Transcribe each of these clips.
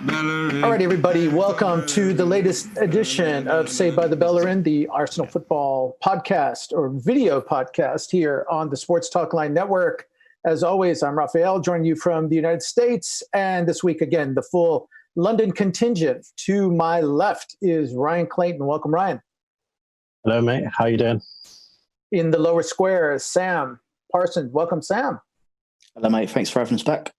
Bellerin. All right, everybody, welcome to the latest edition of Saved by the Bellerin, the Arsenal football podcast or video podcast here on the Sports Talk Line Network. As always, I'm Raphael, joining you from the United States. And this week, again, the full London contingent. To my left is Ryan Clayton. Welcome, Ryan. Hello, mate. How you doing? In the lower square is Sam Parsons. Welcome, Sam. Hello, mate. Thanks for having us back.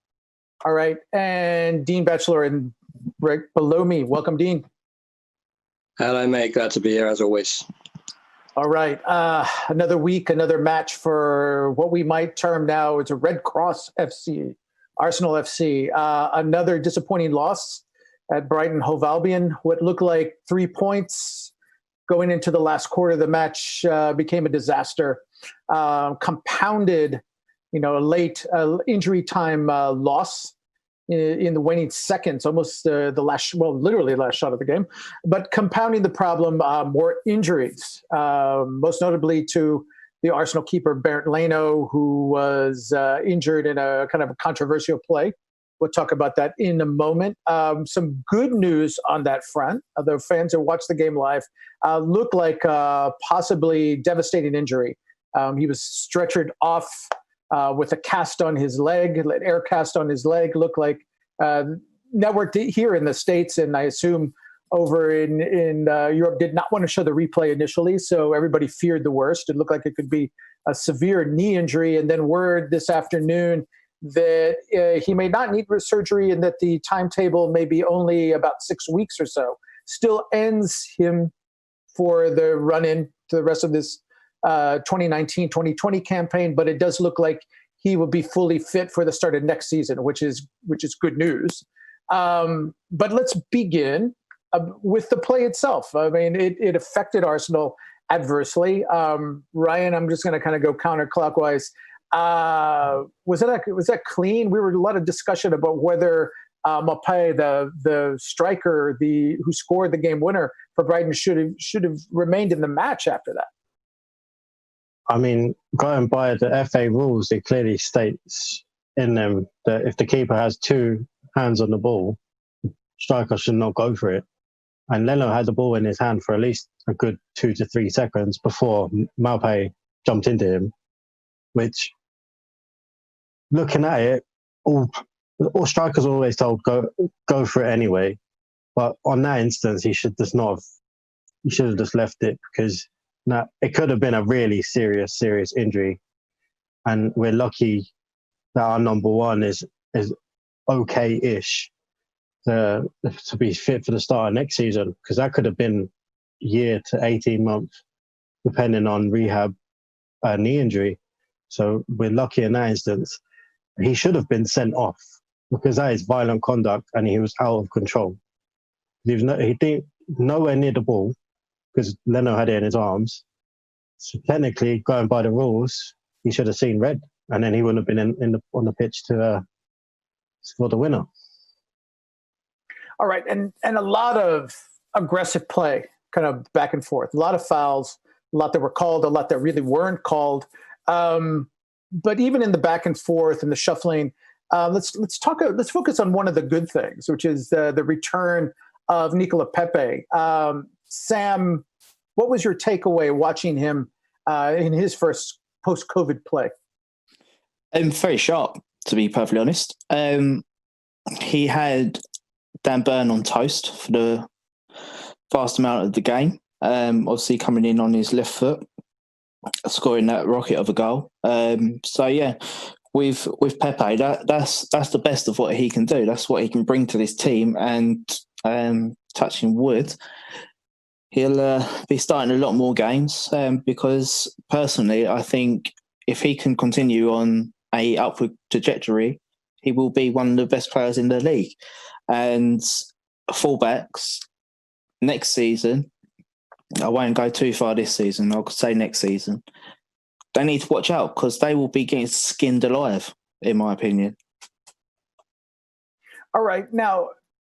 All right. And Dean Batchelor and right below me. Welcome, Dean. Hello, mate. Glad to be here as always. All right. Another week, another match for what we might term now as a Red Cross FC, Arsenal FC. Another disappointing loss at Brighton Hove Albion. What looked like 3 points going into the last quarter of the match became a disaster. Compounded, a late injury time loss in the waning seconds, almost literally the last shot of the game, but compounding the problem, more injuries, most notably to the Arsenal keeper, Bernd Leno, who was injured in a kind of a controversial play. We'll talk about that in a moment. Some good news on that front. The fans who watched the game live looked like possibly devastating injury. He was stretchered off with a cast on his leg, air cast on his leg, looked like networked here in the States, and I assume over in Europe did not want to show the replay initially, so everybody feared the worst. It looked like it could be a severe knee injury, and then word this afternoon that he may not need surgery and that the timetable may be only about 6 weeks or so. Still ends him for the run-in to the rest of this 2019-2020 campaign, but it does look like he will be fully fit for the start of next season, which is good news. But let's begin with the play itself. I mean, it affected Arsenal adversely. Ryan, I'm just going to kind of go counterclockwise. Was that clean? We were a lot of discussion about whether Maupay, the striker, who scored the game winner for Brighton, should have remained in the match after that. I mean, going by the FA rules, it clearly states in them that if the keeper has two hands on the ball, striker should not go for it. And Leno had the ball in his hand for at least a good 2 to 3 seconds before Maupay jumped into him, which, looking at it, all strikers are always told go for it anyway. But on that instance, he should have just left it, because now it could have been a really serious injury, and we're lucky that our number one is okay-ish to be fit for the start of next season, because that could have been a year to 18 months, depending on rehab knee injury. So we're lucky in that instance. He should have been sent off, because that is violent conduct, and he was out of control. He didn't nowhere near the ball, because Leno had it in his arms. So technically, going by the rules, he should have seen red, and then he wouldn't have been on the pitch for the winner. All right, and a lot of aggressive play, kind of back and forth. A lot of fouls, a lot that were called, a lot that really weren't called. But even in the back and forth and the shuffling, let's focus on one of the good things, which is the return of Nicola Pepe. Sam, what was your takeaway watching him in his first post-COVID play? Very sharp, to be perfectly honest. He had Dan Burn on toast for the vast amount of the game. Obviously coming in on his left foot, scoring that rocket of a goal. So yeah, with Pepe, that's the best of what he can do. That's what he can bring to this team. And touching wood, he'll be starting a lot more games, because personally, I think if he can continue on a upward trajectory, he will be one of the best players in the league. And fullbacks next season, I won't go too far this season, I'll say next season, they need to watch out, because they will be getting skinned alive, in my opinion. All right. Now,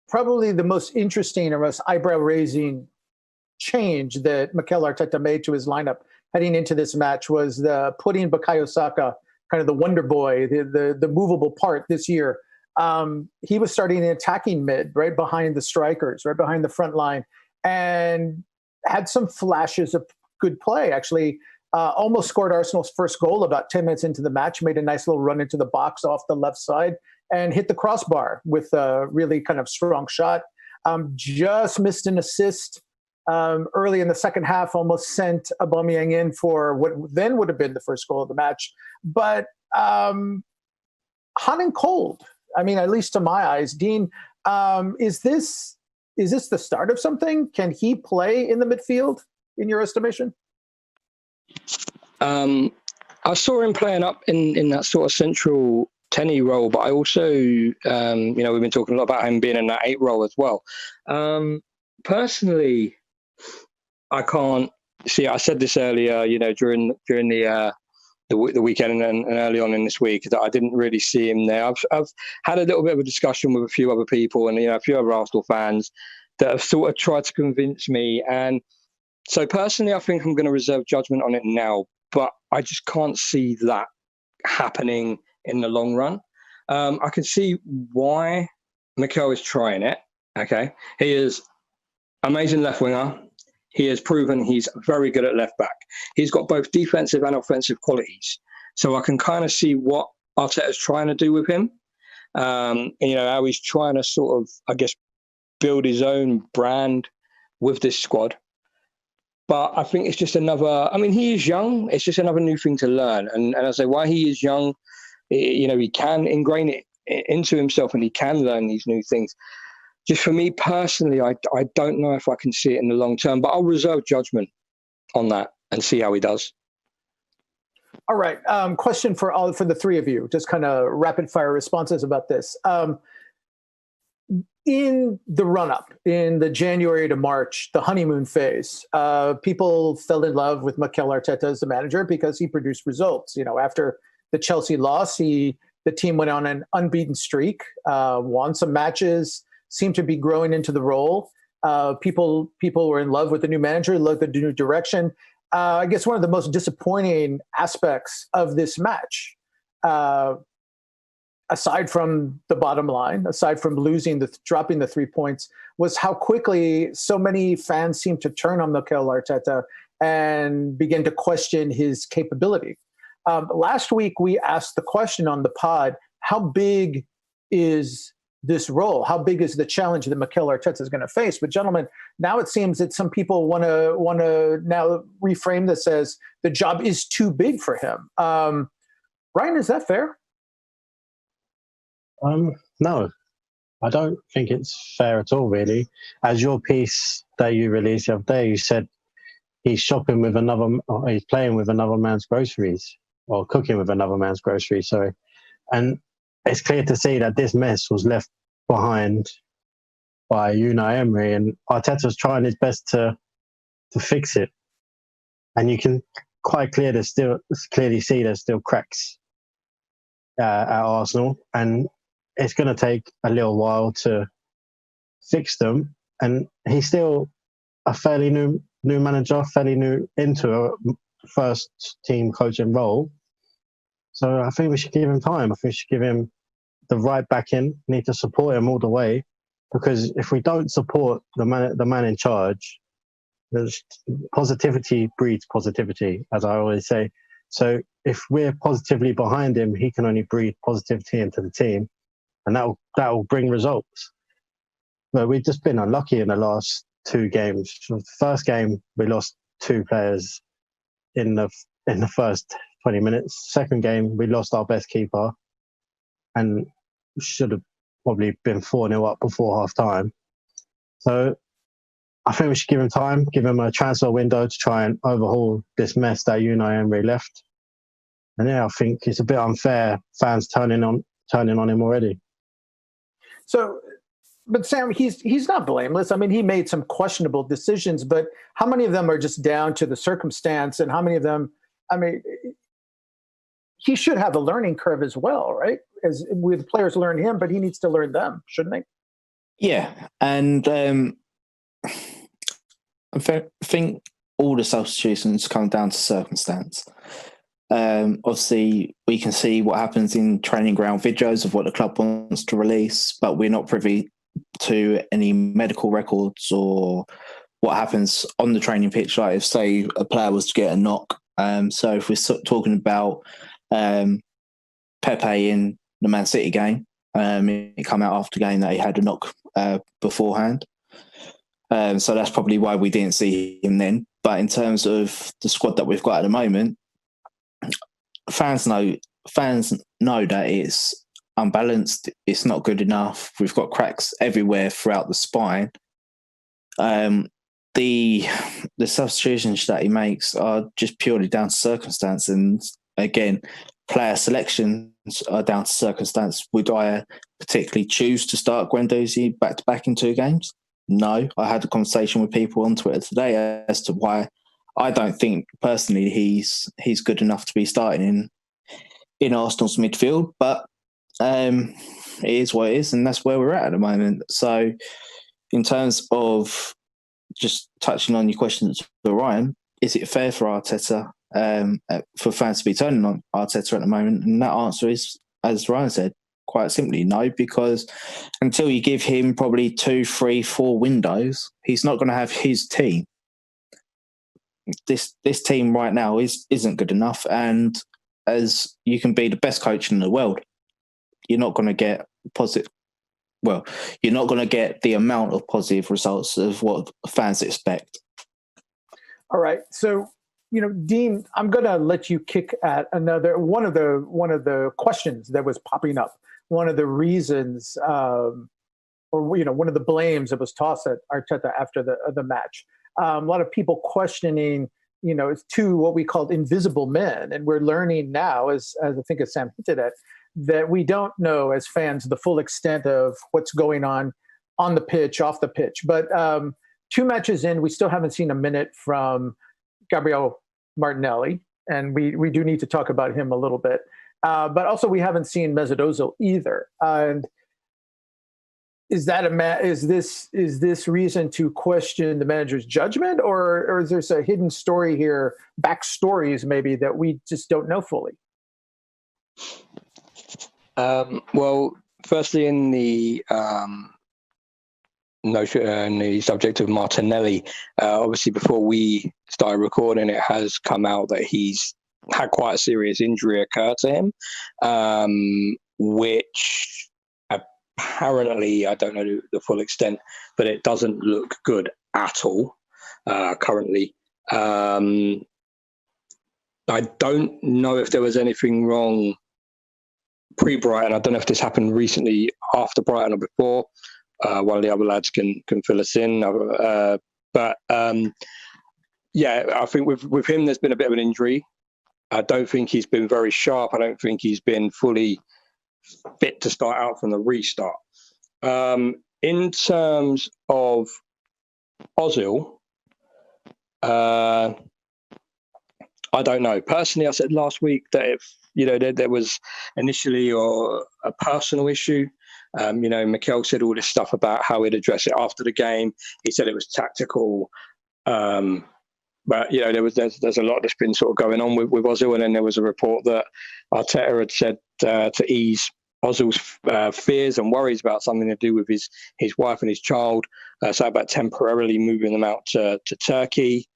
probably the most interesting or most eyebrow-raising change that Mikel Arteta made to his lineup heading into this match was the putting Bukayo Saka, kind of the wonder boy, the movable part this year, he was starting the attacking mid, right behind the strikers, right behind the front line, and had some flashes of good play. Actually, almost scored Arsenal's first goal about 10 minutes into the match, made a nice little run into the box off the left side, and hit the crossbar with a really kind of strong shot. Just missed an assist early in the second half, almost sent Aubameyang in for what then would have been the first goal of the match. But hot and cold. I mean, at least to my eyes, Dean, is this the start of something? Can he play in the midfield, in your estimation? I saw him playing up in that sort of central 10 role, but I also, we've been talking a lot about him being in that 8 role as well. Personally, I can't see. I said this earlier, during the weekend and early on in this week, that I didn't really see him there. I've had a little bit of a discussion with a few other people and a few other Arsenal fans that have sort of tried to convince me. And so personally, I think I'm going to reserve judgment on it now, but I just can't see that happening in the long run. I can see why Mikel is trying it. Okay, he is amazing left winger. He has proven he's very good at left back. He's got both defensive and offensive qualities. So I can kind of see what Arteta's trying to do with him. How he's trying to sort of, I guess, build his own brand with this squad. But I think it's just he is young. It's just another new thing to learn. And I say, while he is young, he can ingrain it into himself and he can learn these new things. Just for me personally, I don't know if I can see it in the long term, but I'll reserve judgment on that and see how he does. All right. Question for the three of you, just kind of rapid fire responses about this. In the run-up, in the January to March, the honeymoon phase, people fell in love with Mikel Arteta as the manager because he produced results. After the Chelsea loss, the team went on an unbeaten streak, won some matches, seemed to be growing into the role. People were in love with the new manager, loved the new direction. I guess one of the most disappointing aspects of this match, aside from the bottom line, aside from dropping the 3 points, was how quickly so many fans seemed to turn on Mikel Arteta and begin to question his capability. Last week, we asked the question on the pod, how big is this role? How big is the challenge that Mikel Arteta is going to face? But gentlemen, now it seems that some people want to now reframe this as the job is too big for him. Ryan, is that fair? No, I don't think it's fair at all, really. As your piece that you released the other day, you said he's playing with another man's groceries, or cooking with another man's groceries, sorry. And it's clear to see that this mess was left behind by Unai Emery, and Arteta's trying his best to fix it. And you can quite clearly see there's still cracks at Arsenal, and it's going to take a little while to fix them. And he's still a fairly new manager, fairly new into a first team coaching role. So I think we should give him time. I think we should give him the right backing. We need to support him all the way, because if we don't support the man in charge, there's positivity breeds positivity, as I always say. So if we're positively behind him, he can only breed positivity into the team, and that will bring results. But we've just been unlucky in the last 2 games. The first game, we lost 2 players in the first 20 minutes. Second game, we lost our best keeper and should have probably been 4-0 up before half time. So I think we should give him time, give him a transfer window to try and overhaul this mess that Unai Emery left. And I think it's a bit unfair, fans turning on him already. So, but Sam, he's not blameless. I mean, he made some questionable decisions, but how many of them are just down to the circumstance, and how many of them, he should have a learning curve as well, right? As with players learn him, but he needs to learn them, shouldn't he? Yeah, and I think all the substitutions come down to circumstance. Obviously, we can see what happens in training ground videos of what the club wants to release, but we're not privy to any medical records or what happens on the training pitch. Like if, say, a player was to get a knock. So if we're talking about Pepe in the Man City game, it came out after the game that he had a knock beforehand. So that's probably why we didn't see him then. But in terms of the squad that we've got at the moment, fans know that it's unbalanced. It's not good enough. We've got cracks everywhere throughout the spine. The substitutions that he makes are just purely down to circumstance, and again, player selections are down to circumstance. Would I particularly choose to start Guendouzi back to back in 2 games? No. I had a conversation with people on Twitter today as to why I don't think personally he's good enough to be starting in Arsenal's midfield, but it is what it is, and that's where we're at the moment. So in terms of just touching on your questions to Ryan, is it fair for Arteta, for fans to be turning on Arteta at the moment? And that answer is, as Ryan said, quite simply no, because until you give him probably 2, 3, 4 windows, he's not going to have his team. This team right now isn't good enough, and as you can be the best coach in the world, you're not going to get positive. Well, you're not going to get the amount of positive results of what fans expect. All right, so Dean, I'm going to let you kick at one of the questions that was popping up. One of the reasons, one of the blames that was tossed at Arteta after the match. A lot of people questioning, it's 2 what we called invisible men, and we're learning now, as I think as Sam hinted at, that we don't know as fans the full extent of what's going on the pitch, off the pitch. But 2 matches in, we still haven't seen a minute from Gabriel Martinelli, and we do need to talk about him a little bit. But also we haven't seen Mesut Ozil either. And is this reason to question the manager's judgment, or is there a hidden story here, backstories maybe that we just don't know fully? Well, firstly, in the subject of Martinelli, obviously before we started recording, it has come out that he's had quite a serious injury occur to him, which apparently, I don't know the full extent, but it doesn't look good at all currently. I don't know if there was anything wrong pre-Brighton. I don't know if this happened recently after Brighton or before. One of the other lads can fill us in. But I think with him, there's been a bit of an injury. I don't think he's been very sharp. I don't think he's been fully fit to start out from the restart. In terms of Ozil, I don't know. Personally, I said last week that if there was initially a personal issue. Mikel said all this stuff about how he'd address it after the game. He said it was tactical. But there's a lot that's been sort of going on with Ozil, and then there was a report that Arteta had said to ease Ozil's fears and worries about something to do with his wife and his child, so about temporarily moving them out to Turkey,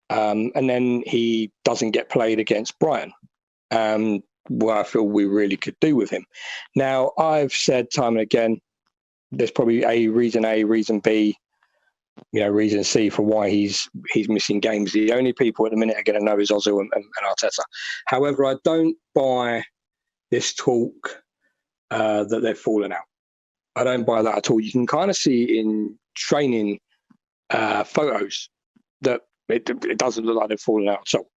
and then he doesn't get played against Brighton. What I feel we really could do with him. Now, I've said time and again, there's probably reason B, reason C for why he's missing games. The only people at the minute are going to know is Ozil and Arteta. However, I don't buy this talk that they've fallen out. I don't buy that at all. You can kind of see in training photos that it doesn't look like they've fallen out at all.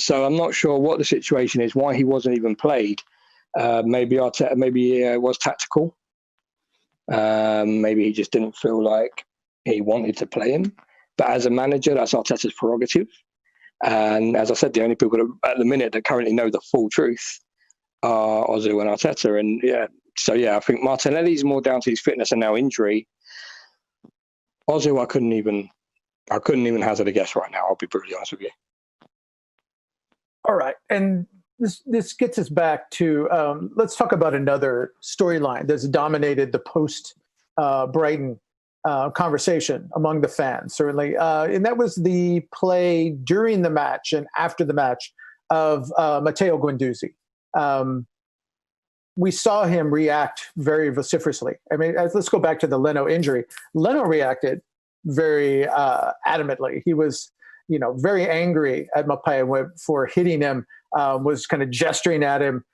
So I'm not sure what the situation is, why he wasn't even played. Maybe Arteta, it was tactical. Maybe he just didn't feel like he wanted to play him. But as a manager, that's Arteta's prerogative. And as I said, the only people at the minute that currently know the full truth are Ozil and Arteta. And I think Martinelli's more down to his fitness and now injury. Ozil, I couldn't even hazard a guess right now. I'll be brutally honest with you. All right, and this gets us back to let's talk about another storyline that's dominated the post Brighton conversation among the fans, certainly, and that was the play during the match and after the match of Matteo Guendouzi. We saw him react very vociferously. I mean, let's go back to the Leno injury. Leno reacted very adamantly. He was, very angry at Mapai for hitting him, was kind of gesturing at him,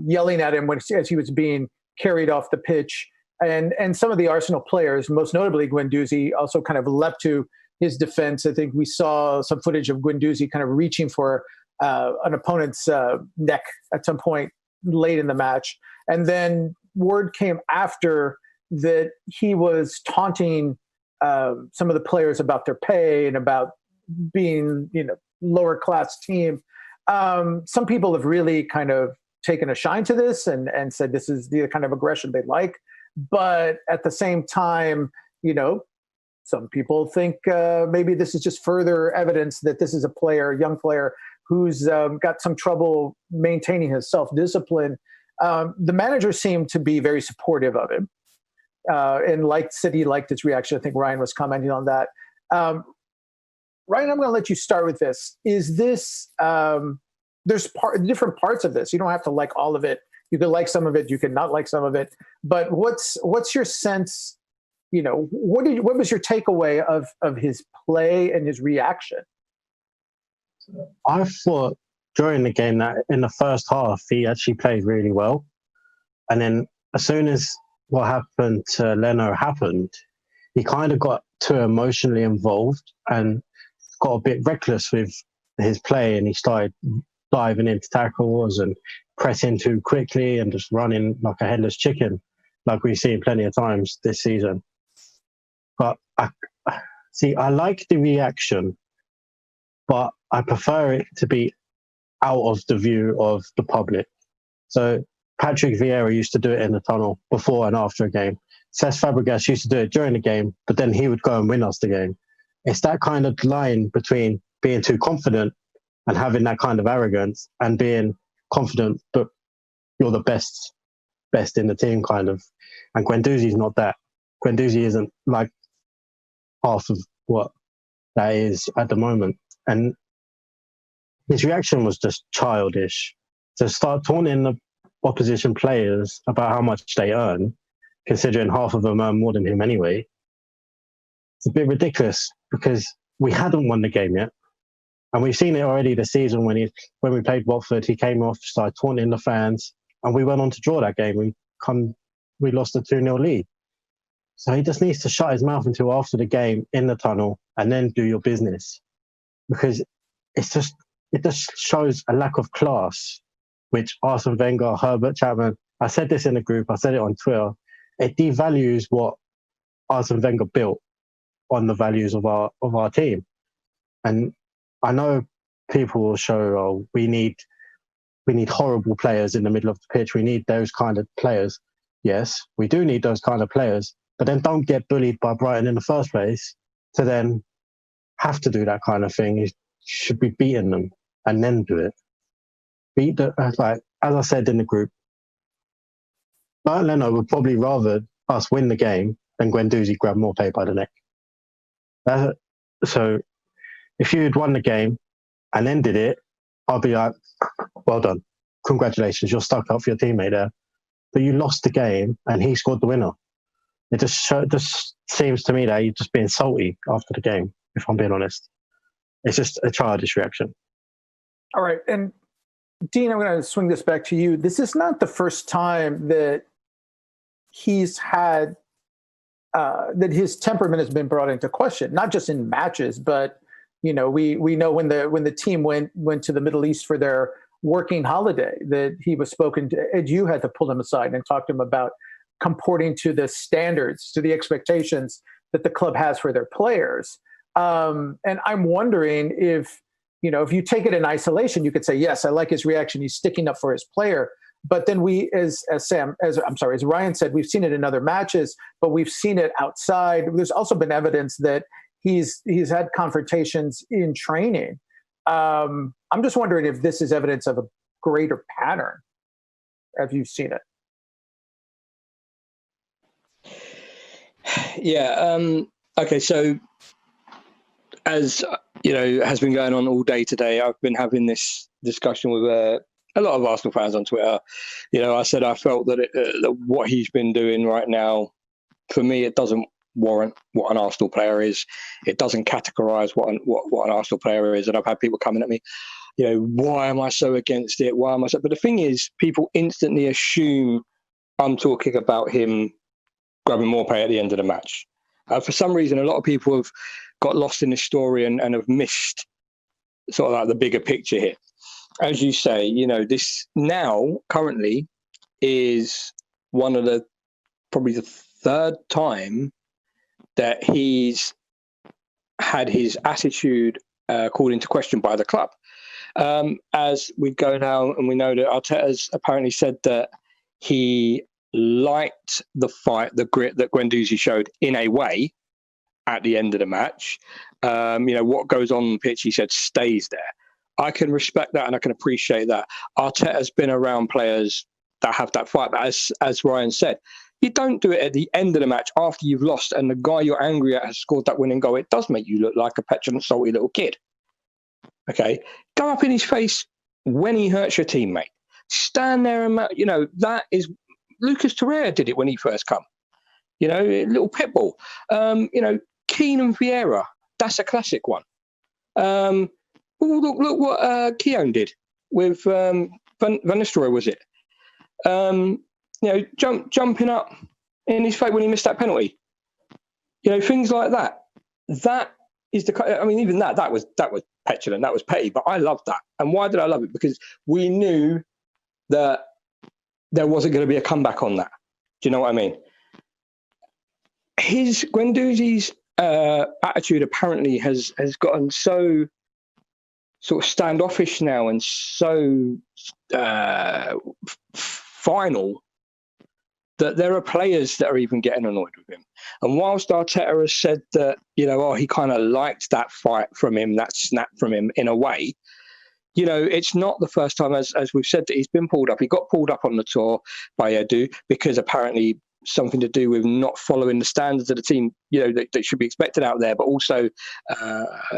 yelling at him as he was being carried off the pitch. And some of the Arsenal players, most notably Guendouzi, also kind of leapt to his defense. I think we saw some footage of Guendouzi kind of reaching for an opponent's neck at some point late in the match. And then word came after that he was taunting some of the players about their pay and about being, lower class team. Some people have really kind of taken a shine to this and said this is the kind of aggression they like. But at the same time, some people think maybe this is just further evidence that this is a young player, who's got some trouble maintaining his self-discipline. The manager seemed to be very supportive of him and said he liked his reaction. I think Ryan was commenting on that. Ryan, I'm going to let you start with this. Is this, there's different parts of this. You don't have to like all of it. You can like some of it. You can not like some of it. But what's your sense, what was your takeaway of his play and his reaction? I thought during the game that in the first half, he actually played really well. And then as soon as what happened to Leno happened, he kind of got too emotionally involved and got a bit reckless with his play. And he started diving into tackles and pressing too quickly and just running like a headless chicken, like we've seen plenty of times this season. But I like the reaction, but I prefer it to be out of the view of the public. So Patrick Vieira used to do it in the tunnel before and after a game. Cesc Fabregas used to do it during the game, but then he would go and win us the game. It's that kind of line between being too confident and having that kind of arrogance and being confident but you're the best in the team kind of. And Guendouzi's not that. Guendouzi isn't like half of what that is at the moment. And his reaction was just childish. To start taunting the opposition players about how much they earn, considering half of them earn more than him anyway, it's a bit ridiculous because we hadn't won the game yet. And we've seen it already this season when we played Watford, he came off, started taunting the fans, and we went on to draw that game. We lost a 2-0 lead. So he just needs to shut his mouth until after the game in the tunnel and then do your business. Because it just shows a lack of class, which Arsene Wenger, Herbert Chapman, I said this in the group, I said it on Twitter, it devalues what Arsene Wenger built on the values of our team. And I know people will show, we need horrible players in the middle of the pitch. We need those kind of players. Yes, we do need those kind of players, but then don't get bullied by Brighton in the first place to then have to do that kind of thing. You should be beating them and then do it. As I said in the group, Brian Leno would probably rather us win the game than Guendouzi grab more pay by the neck. So if you'd won the game and then did it, I'll be like, well done. Congratulations, you're stuck up for your teammate there. But you lost the game and he scored the winner. It just seems to me that you're just being salty after the game, if I'm being honest. It's just a childish reaction. All right. And Dean, I'm going to swing this back to you. This is not the first time that he's had, that his temperament has been brought into question, not just in matches, but we know when the team went to the Middle East for their working holiday, that he was spoken to, Ed, you had to pull him aside and talk to him about comporting to the standards, to the expectations that the club has for their players. And I'm wondering if you take it in isolation, you could say, yes, I like his reaction. He's sticking up for his player. But then as Ryan said, we've seen it in other matches, but we've seen it outside. There's also been evidence that he's had confrontations in training. I'm just wondering if this is evidence of a greater pattern. Have you seen it? Yeah. Okay. So, as you know, has been going on all day today. I've been having this discussion with a lot of Arsenal fans on Twitter. You know, I said I felt that, that what he's been doing right now, for me, it doesn't warrant what an Arsenal player is. It doesn't categorise what an Arsenal player is. And I've had people coming at me, you know, why am I so against it? Why am I so? But the thing is, people instantly assume I'm talking about him grabbing more pay at the end of the match. For some reason, a lot of people have got lost in this story and have missed sort of like the bigger picture here. As you say, you know, this now currently is probably the third time that he's had his attitude called into question by the club. As we go now, and we know that Arteta's apparently said that he liked the fight, the grit that Guendouzi showed in a way at the end of the match. You know, what goes on the pitch, he said, stays there. I can respect that and I can appreciate that. Arteta's been around players that have that fight, but as Ryan said, you don't do it at the end of the match after you've lost and the guy you're angry at has scored that winning goal. It does make you look like a petulant, salty little kid. Okay? Go up in his face when he hurts your teammate. Stand there and, you know, that is... Lucas Torreira did it when he first come. You know, little pit bull. You know, Keane and Vieira, that's a classic one. Look what Keown did with Van Nistelrooy, was it? You know, jumping up in his face when he missed that penalty. You know, things like that. That is the. I mean, even that was petulant. That was petty. But I loved that. And why did I love it? Because we knew that there wasn't going to be a comeback on that. Do you know what I mean? Guendouzi's attitude apparently has gotten so sort of standoffish now and so final that there are players that are even getting annoyed with him. And whilst Arteta has said that, you know, he kind of liked that fight from him, that snap from him in a way, you know, it's not the first time, as we've said, that he's been pulled up. He got pulled up on the tour by Edu because apparently something to do with not following the standards of the team, you know, that should be expected out there, but also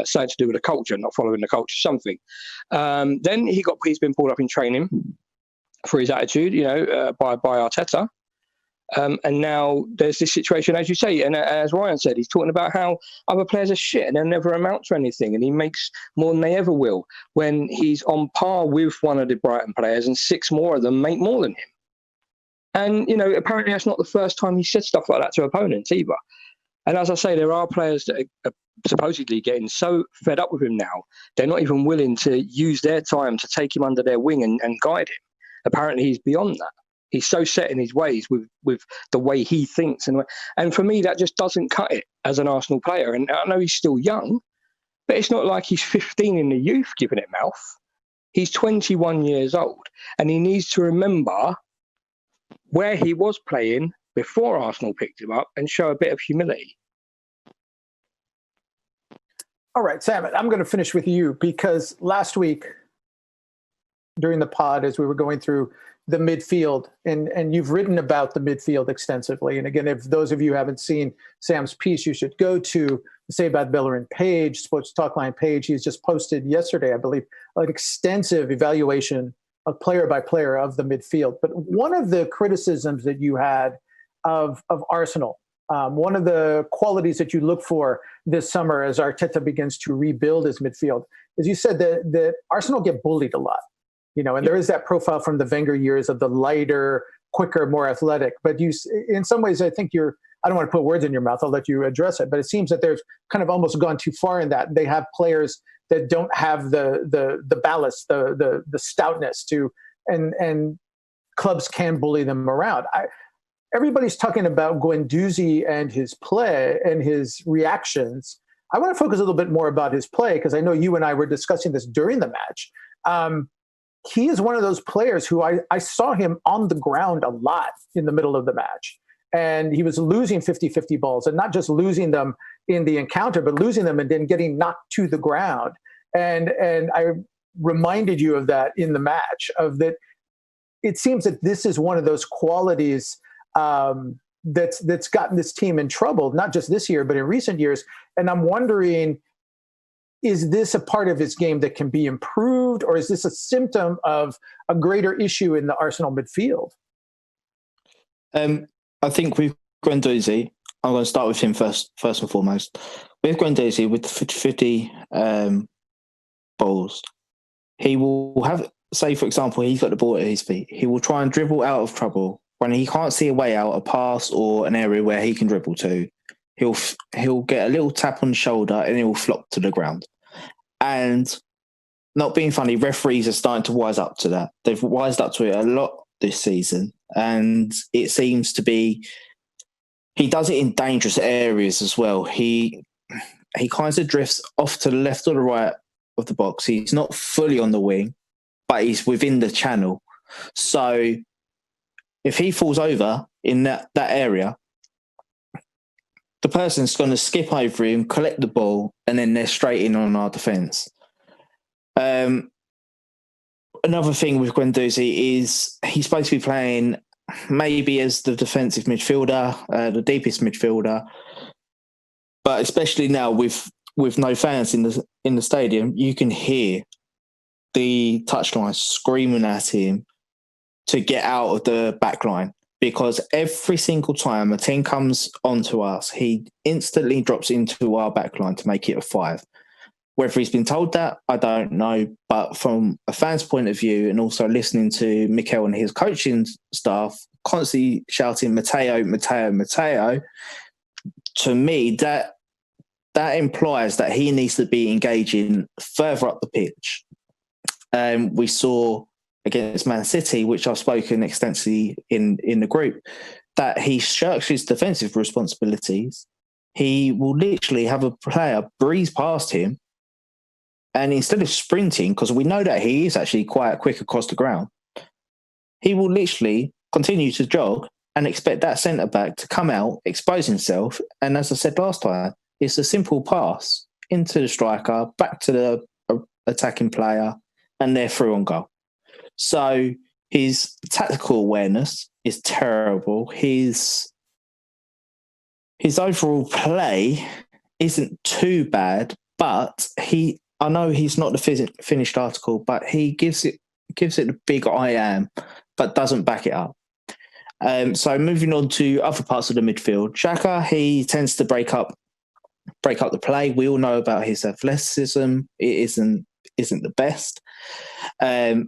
something to do with the culture, not following the culture, something. Then he's been pulled up in training for his attitude, you know, by Arteta. And now there's this situation, as you say, and as Ryan said, he's talking about how other players are shit and they'll never amount to anything, and he makes more than they ever will when he's on par with one of the Brighton players and 6 more of them make more than him. And, you know, apparently that's not the first time he said stuff like that to opponents either. And as I say, there are players that are supposedly getting so fed up with him now, they're not even willing to use their time to take him under their wing and guide him. Apparently he's beyond that. He's so set in his ways with the way he thinks. And for me, that just doesn't cut it as an Arsenal player. And I know he's still young, but it's not like he's 15 in the youth giving it mouth. He's 21 years old. And he needs to remember where he was playing before Arsenal picked him up and show a bit of humility. All right, Sam, I'm going to finish with you because last week during the pod, as we were going through the midfield, and you've written about the midfield extensively. And again, if those of you haven't seen Sam's piece, you should go to the Say About Bellerin page, Sports Talkline page. He's just posted yesterday, I believe, an extensive evaluation of player by player of the midfield. But one of the criticisms that you had of Arsenal, one of the qualities that you look for this summer as Arteta begins to rebuild his midfield, is you said that Arsenal get bullied a lot. You know, and there is that profile from the Wenger years of the lighter, quicker, more athletic. But you, in some ways, I think I don't want to put words in your mouth. I'll let you address it. But it seems that there's kind of almost gone too far in that. They have players that don't have the ballast, the stoutness to, and clubs can bully them around. Everybody's talking about Guendouzi and his play and his reactions. I want to focus a little bit more about his play because I know you and I were discussing this during the match. He is one of those players who I saw him on the ground a lot in the middle of the match. And he was losing 50-50 balls, and not just losing them in the encounter, but losing them and then getting knocked to the ground. And reminded you of that in the match, of that it seems that this is one of those qualities that's gotten this team in trouble, not just this year, but in recent years. And I'm wondering, is this a part of his game that can be improved, or is this a symptom of a greater issue in the Arsenal midfield? I think with Guendouzi, I'm going to start with him first and foremost. With Guendouzi, with the 50 balls, he will have, say, for example, he's got the ball at his feet. He will try and dribble out of trouble. When he can't see a way out, a pass or an area where he can dribble to, he'll get a little tap on the shoulder and he'll flop to the ground. And not being funny, referees are starting to wise up to that. They've wised up to it a lot this season. And it seems to be, he does it in dangerous areas as well. He kind of drifts off to the left or the right of the box. He's not fully on the wing, but he's within the channel. So if he falls over in that area, the person's going to skip over him, collect the ball, and then they're straight in on our defence. Another thing with Guendouzi is he's supposed to be playing maybe as the defensive midfielder, the deepest midfielder, but especially now with no fans in the stadium, you can hear the touchline screaming at him to get out of the back line, because every single time a team comes onto us, he instantly drops into our back line to make it a 5. Whether he's been told that, I don't know. But from a fan's point of view, and also listening to Mikel and his coaching staff constantly shouting Matteo, Matteo, Matteo, to me, that implies that he needs to be engaging further up the pitch. We saw against Man City, which I've spoken extensively in the group, that he shirks his defensive responsibilities. He will literally have a player breeze past him, and instead of sprinting, because we know that he is actually quite quick across the ground, he will literally continue to jog and expect that centre-back to come out, expose himself, and as I said last time, it's a simple pass into the striker, back to the attacking player, and they're through on goal. So his tactical awareness is terrible. His overall play isn't too bad, but I know he's not the finished article, but he gives it the big I am, but doesn't back it up. So moving on to other parts of the midfield, Xhaka, he tends to break up the play. We all know about his athleticism. It isn't the best.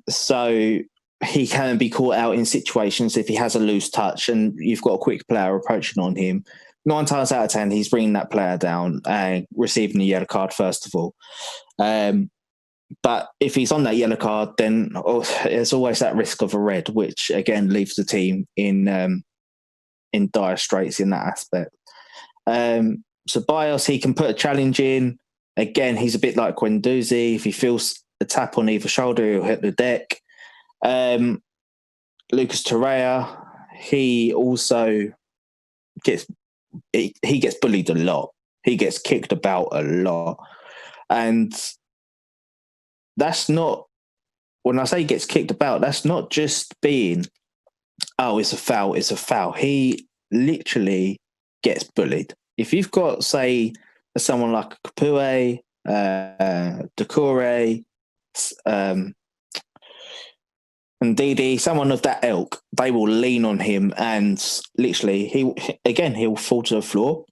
So he can be caught out in situations if he has a loose touch and you've got a quick player approaching on him. 9 times out of 10, he's bringing that player down and receiving a yellow card first of all. But if he's on that yellow card, then there's always that risk of a red, which again leaves the team in dire straits in that aspect. So Bios, he can put a challenge in. Again, he's a bit like Guendouzi. If he feels a tap on either shoulder, he'll hit the deck. Lucas Torreira, he also gets bullied a lot. He gets kicked about a lot. And that's not, when I say he gets kicked about, that's not just being, it's a foul. He literally gets bullied. If you've got, say, someone like Capoue, Decore, and Didi, someone of that ilk, they will lean on him and literally he'll fall to the floor.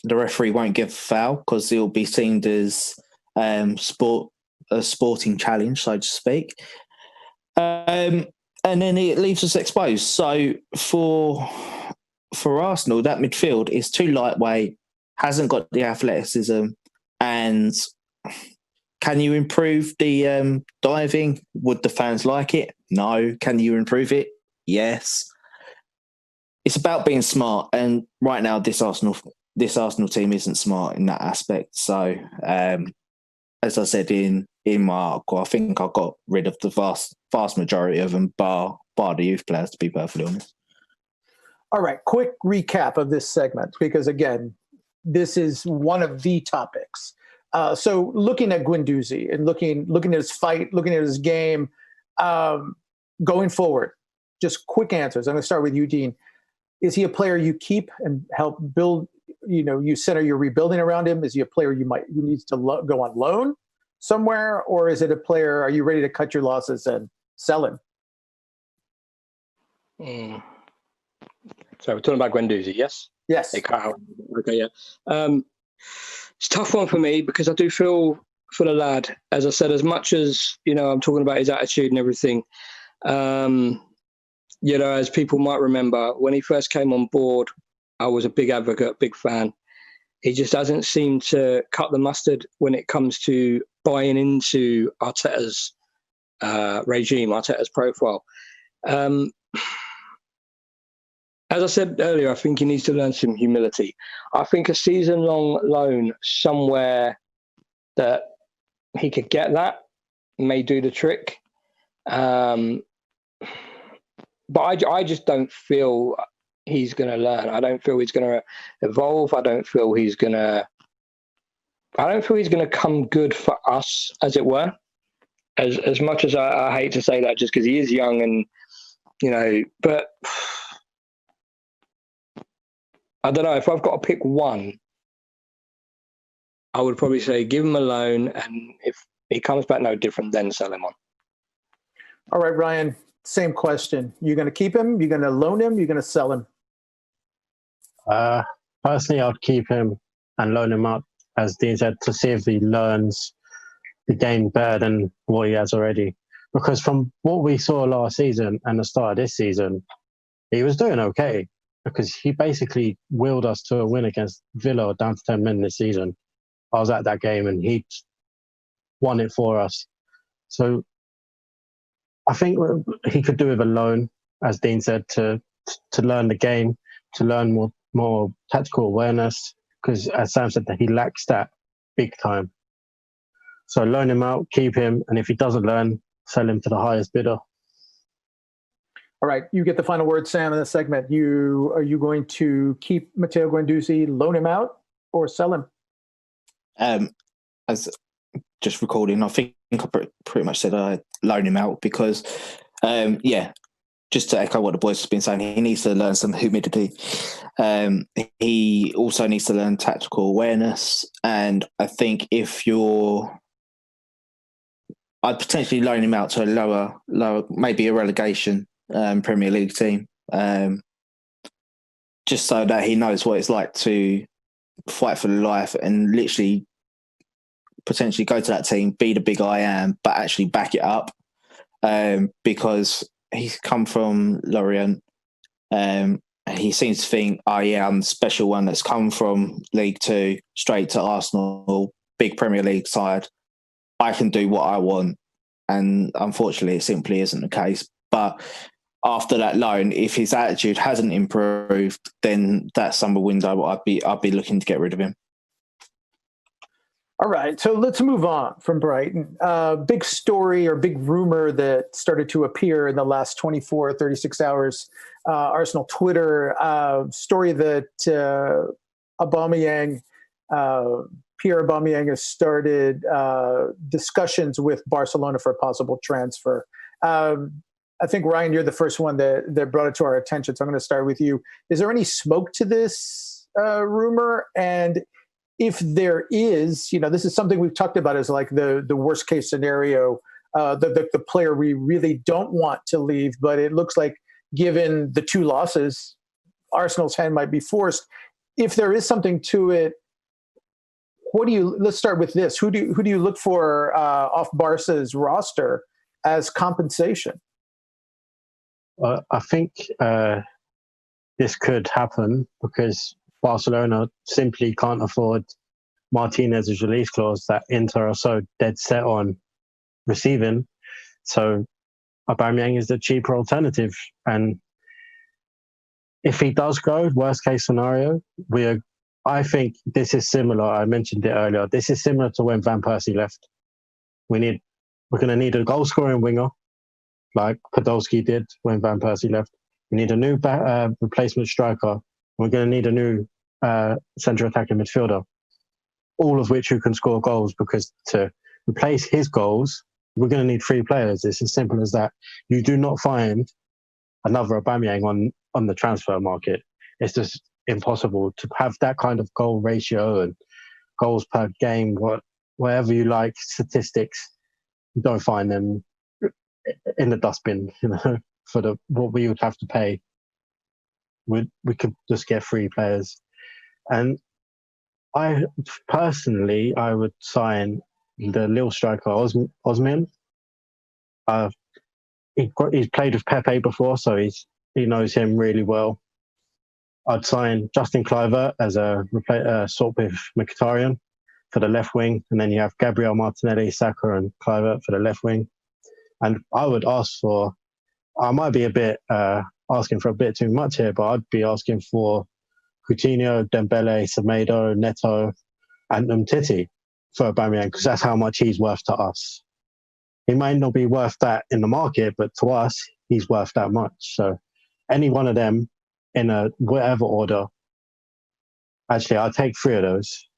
The referee won't give a foul because he'll be seen as a sporting challenge, so to speak. And then it leaves us exposed. So for Arsenal, that midfield is too lightweight, hasn't got the athleticism, and can you improve the diving? Would the fans like it? No. Can you improve it? Yes. It's about being smart, and right now this Arsenal team isn't smart in that aspect. So, as I said in my article, I think I got rid of the vast majority of them, bar the youth players, to be perfectly honest. All right, quick recap of this segment, because again, this is one of the topics So looking at Guendouzi and looking at his fight, looking at his game, going forward, just quick answers. I'm going to start with you, Dean. Is he a player you keep and help build? You center your rebuilding around him. Is he a player who needs to go on loan somewhere, or is it a player? Are you ready to cut your losses and sell him? So we're talking about Guendouzi, yes? Yes. They cut out. Okay, yeah. It's a tough one for me because I do feel for the lad. As I said, as much as I'm talking about his attitude and everything. As people might remember, when he first came on board, I was a big advocate, big fan. He just doesn't seem to cut the mustard when it comes to buying into Arteta's regime, Arteta's profile. As I said earlier, I think he needs to learn some humility. I think a season-long loan somewhere that he could get that may do the trick. But I just don't feel he's going to learn. I don't feel he's going to evolve. I don't feel he's going to come good for us, as it were. As much as I hate to say that, just because he is young and but I don't know. If I've got to pick one, I would probably say give him a loan, and if he comes back no different, then sell him on. All right, Ryan, same question. You're going to keep him? You're going to loan him? You're going to sell him? Personally, I'd keep him and loan him out, as Dean said, to see if he learns the game better than what he has already. Because from what we saw last season and the start of this season, he was doing okay. Because he basically willed us to a win against Villa down to 10 men this season. I was at that game and he won it for us. So I think he could do with a loan, as Dean said, to learn the game, to learn more tactical awareness, because as Sam said, he lacks that big time. So loan him out, keep him, and if he doesn't learn, sell him to the highest bidder. All right, you get the final word, Sam, in this segment. Are you going to keep Matteo Guendouzi, loan him out, or sell him? As just recording, I think I pretty much said I loan him out because, just to echo what the boys have been saying, he needs to learn some humility. He also needs to learn tactical awareness, and I think I'd potentially loan him out to a lower, maybe a relegation Premier League team, just so that he knows what it's like to fight for life and literally potentially go to that team, be the big I am, but actually back it up, because he's come from Lorient. He seems to think, I'm the special one that's come from League Two straight to Arsenal, big Premier League side. I can do what I want. And unfortunately, it simply isn't the case. But after that loan, if his attitude hasn't improved, then that summer window, I'd be looking to get rid of him. All right, so let's move on from Brighton. Big story or big rumor that started to appear in the last 24, 36 hours. Arsenal Twitter story that Pierre Aubameyang has started discussions with Barcelona for a possible transfer. I think, Ryan, you're the first one that brought it to our attention, so I'm going to start with you. Is there any smoke to this rumor? And if there is, this is something we've talked about as like the worst case scenario, the player we really don't want to leave, but it looks like given the two losses, Arsenal's hand might be forced. If there is something to it, let's start with this. Who do you look for off Barca's roster as compensation? I think this could happen because Barcelona simply can't afford Martinez's release clause that Inter are so dead set on receiving. So Aubameyang is the cheaper alternative. And if he does go, worst case scenario, I think this is similar. I mentioned it earlier. This is similar to when Van Persie left. We're going to need a goal-scoring winger, like Podolski did when Van Persie left. We need a new replacement striker. We're going to need a new centre attacking midfielder. all of which who can score goals, because to replace his goals, we're going to need 3 players. It's as simple as that. You do not find another Aubameyang on the transfer market. It's just impossible to have that kind of goal ratio and goals per game, whatever you like, statistics. You don't find them in the dustbin, for what we would have to pay. We could just get 3 players. And I personally, I would sign the Lille striker Osman. He's played with Pepe before, so he knows him really well. I'd sign Justin Kluivert as a swap with Mkhitaryan for the left wing, and then you have Gabriel Martinelli, Saka, and Kluivert for the left wing. And I would ask for, I might be a bit asking for a bit too much here, but I'd be asking for Coutinho, Dembele, Semedo, Neto, and Umtiti for Aubameyang, because that's how much he's worth to us. He might not be worth that in the market, but to us, he's worth that much. So any one of them in a whatever order, actually, I'll take 3 of those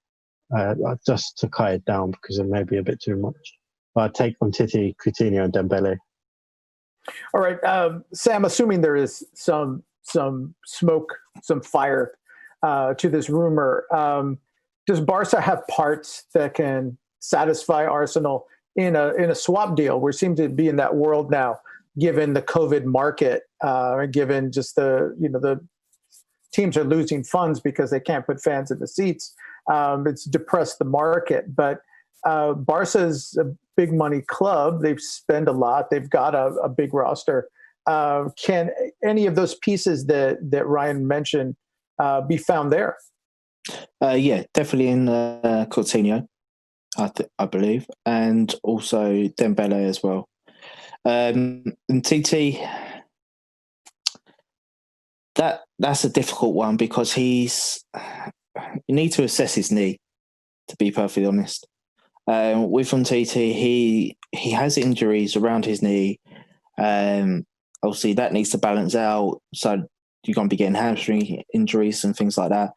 just to cut it down, because it may be a bit too much. But I'd take Umtiti, Coutinho, and Dembele. All right, Sam, assuming there is some smoke, some fire to this rumor, does Barca have parts that can satisfy Arsenal in a swap deal? We seem to be in that world now, given the COVID market, given just the teams are losing funds because they can't put fans in the seats. It's depressed the market, but Barca's a big money club. They've spent a lot. They've got a big roster. Can any of those pieces that Ryan mentioned be found there? Yeah, definitely in Coutinho, I believe, and also Dembele as well. And TT, that's a difficult one, because you need to assess his knee, to be perfectly honest. With Umtiti, he has injuries around his knee. Obviously, that needs to balance out. So you're going to be getting hamstring injuries and things like that.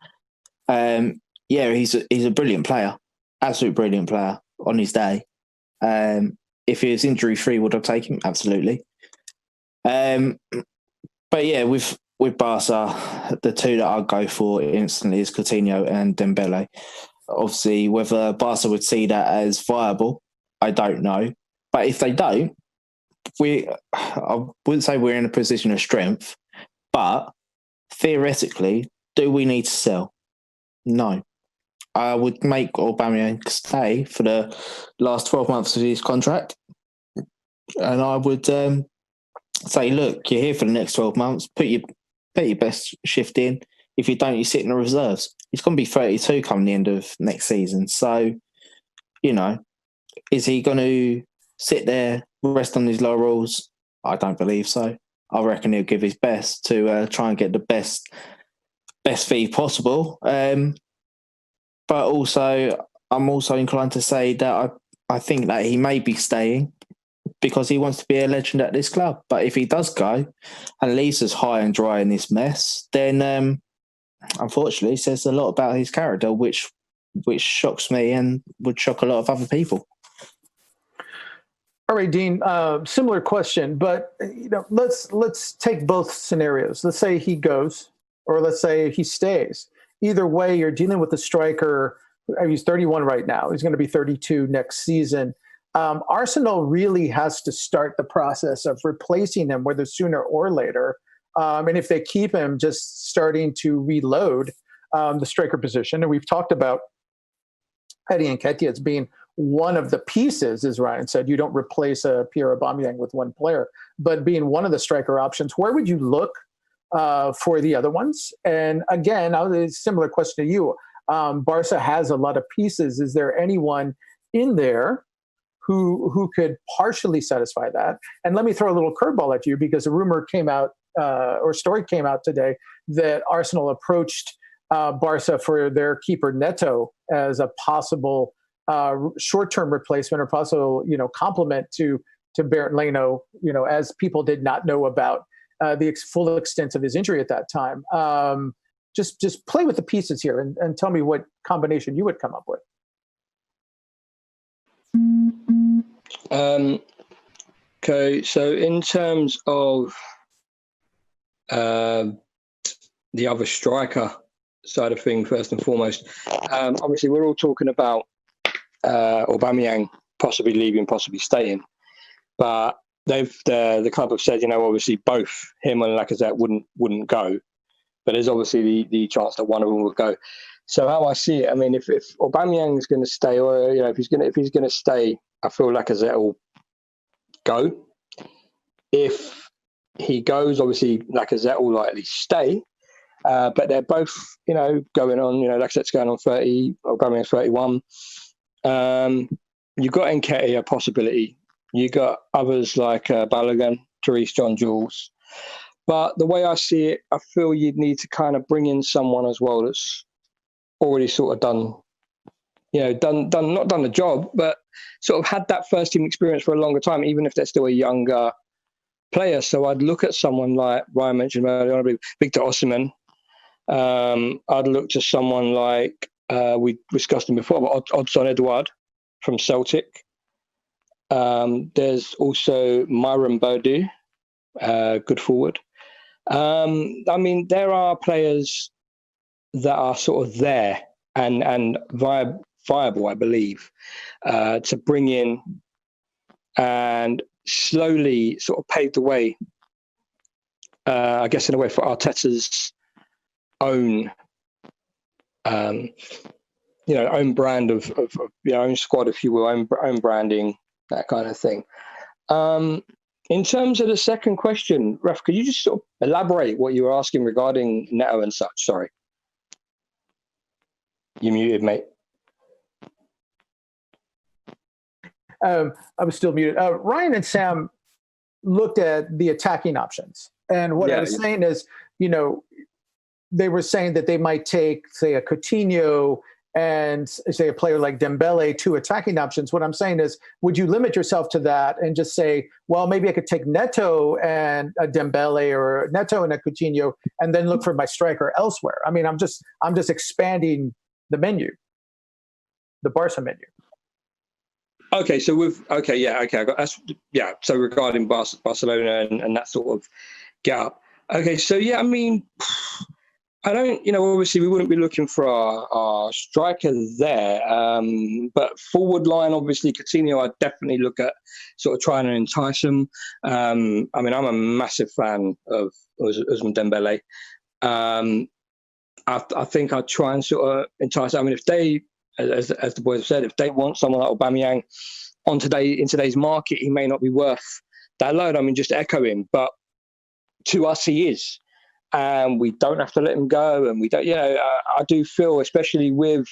He's a brilliant player, absolute brilliant player on his day. If he was injury free, would I take him? Absolutely. But yeah, with Barca, the 2 that I'd go for instantly is Coutinho and Dembele. Obviously, whether Barca would see that as viable, I don't know. But if they don't, I wouldn't say we're in a position of strength, but theoretically, do we need to sell? No. I would make Aubameyang stay for the last 12 months of his contract. And I would say, look, you're here for the next 12 months. Put your best shift in. If you don't, you sit in the reserves. He's going to be 32 come the end of next season. So, is he going to sit there, rest on his laurels? I don't believe so. I reckon he'll give his best to try and get the best fee possible. But also, I'm also inclined to say that I think that he may be staying because he wants to be a legend at this club. But if he does go and leaves us high and dry in this mess, then unfortunately, it says a lot about his character, which shocks me and would shock a lot of other people. All right, Dean, similar question, but let's take both scenarios. Let's say he goes, or let's say he stays. Either way, you're dealing with a striker. He's 31 right now. He's going to be 32 next season. Arsenal really has to start the process of replacing him, whether sooner or later. And if they keep him, just starting to reload the striker position. And we've talked about Eddie Nketiah as being one of the pieces, as Ryan said. You don't replace a Pierre Aubameyang with one player, but being one of the striker options. Where would you look for the other ones? And again, a similar question to you. Barca has a lot of pieces. Is there anyone in there who could partially satisfy that? And let me throw a little curveball at you, because a rumor came out, or story came out today, that Arsenal approached Barca for their keeper Neto as a possible short-term replacement, or possible, complement to Bernd Leno, as people did not know about the full extent of his injury at that time. Just play with the pieces here and tell me what combination you would come up with. Okay, so in terms of the other striker side of things, first and foremost, obviously we're all talking about Aubameyang possibly leaving, possibly staying, but the club have said, obviously both him and Lacazette wouldn't go, but there's obviously the chance that one of them will go. So how I see it, I mean, if Aubameyang is going to stay, or if he's going to stay, I feel Lacazette will go. If he goes, obviously Lacazette will likely stay. But they're both, going on. Lacazette's going on 30, Aubameyang's 31. You've got Nketiah, a possibility. You got others like Bellerin, Therese, John Jules. But the way I see it, I feel you'd need to kind of bring in someone as well that's already sort of done not done the job, but sort of had that first team experience for a longer time, even if they're still a younger player. So I'd look at someone like Ryan mentioned earlier on, Victor Osimhen. I'd look to someone like we discussed him before, but Odsonne Edouard from Celtic. There's also Myron Boadu, good forward. I mean, there are players that are sort of there and viable, I believe, to bring in and slowly sort of pave the way, I guess, in a way, for Arteta's own, own brand of own squad, if you will, own branding, that kind of thing. In terms of the second question, Ref, could you just sort of elaborate what you were asking regarding Neto and such? Sorry. You muted, mate. I was still muted. Ryan and Sam looked at the attacking options. And what I was saying is, they were saying that they might take, say, a Coutinho and, say, a player like Dembele, two attacking options. What I'm saying is, would you limit yourself to that and just say, well, maybe I could take Neto and a Dembele, or Neto and a Coutinho, and then look for my striker elsewhere? I mean, I'm just expanding the menu, the Barca menu. Okay, so I got that's, so regarding Barcelona and that sort of gap. Okay, so I mean, I don't, obviously we wouldn't be looking for our striker there, but forward line, obviously Coutinho, I'd definitely look at sort of trying to entice him. I mean, I'm a massive fan of Ousmane Dembele. I think I'd try and sort of entice. I mean, if they, as the boys have said, if they want someone like Aubameyang in today's market, he may not be worth that load. I mean, just to echo him, but to us, he is. And we don't have to let him go. And we don't, I do feel, especially with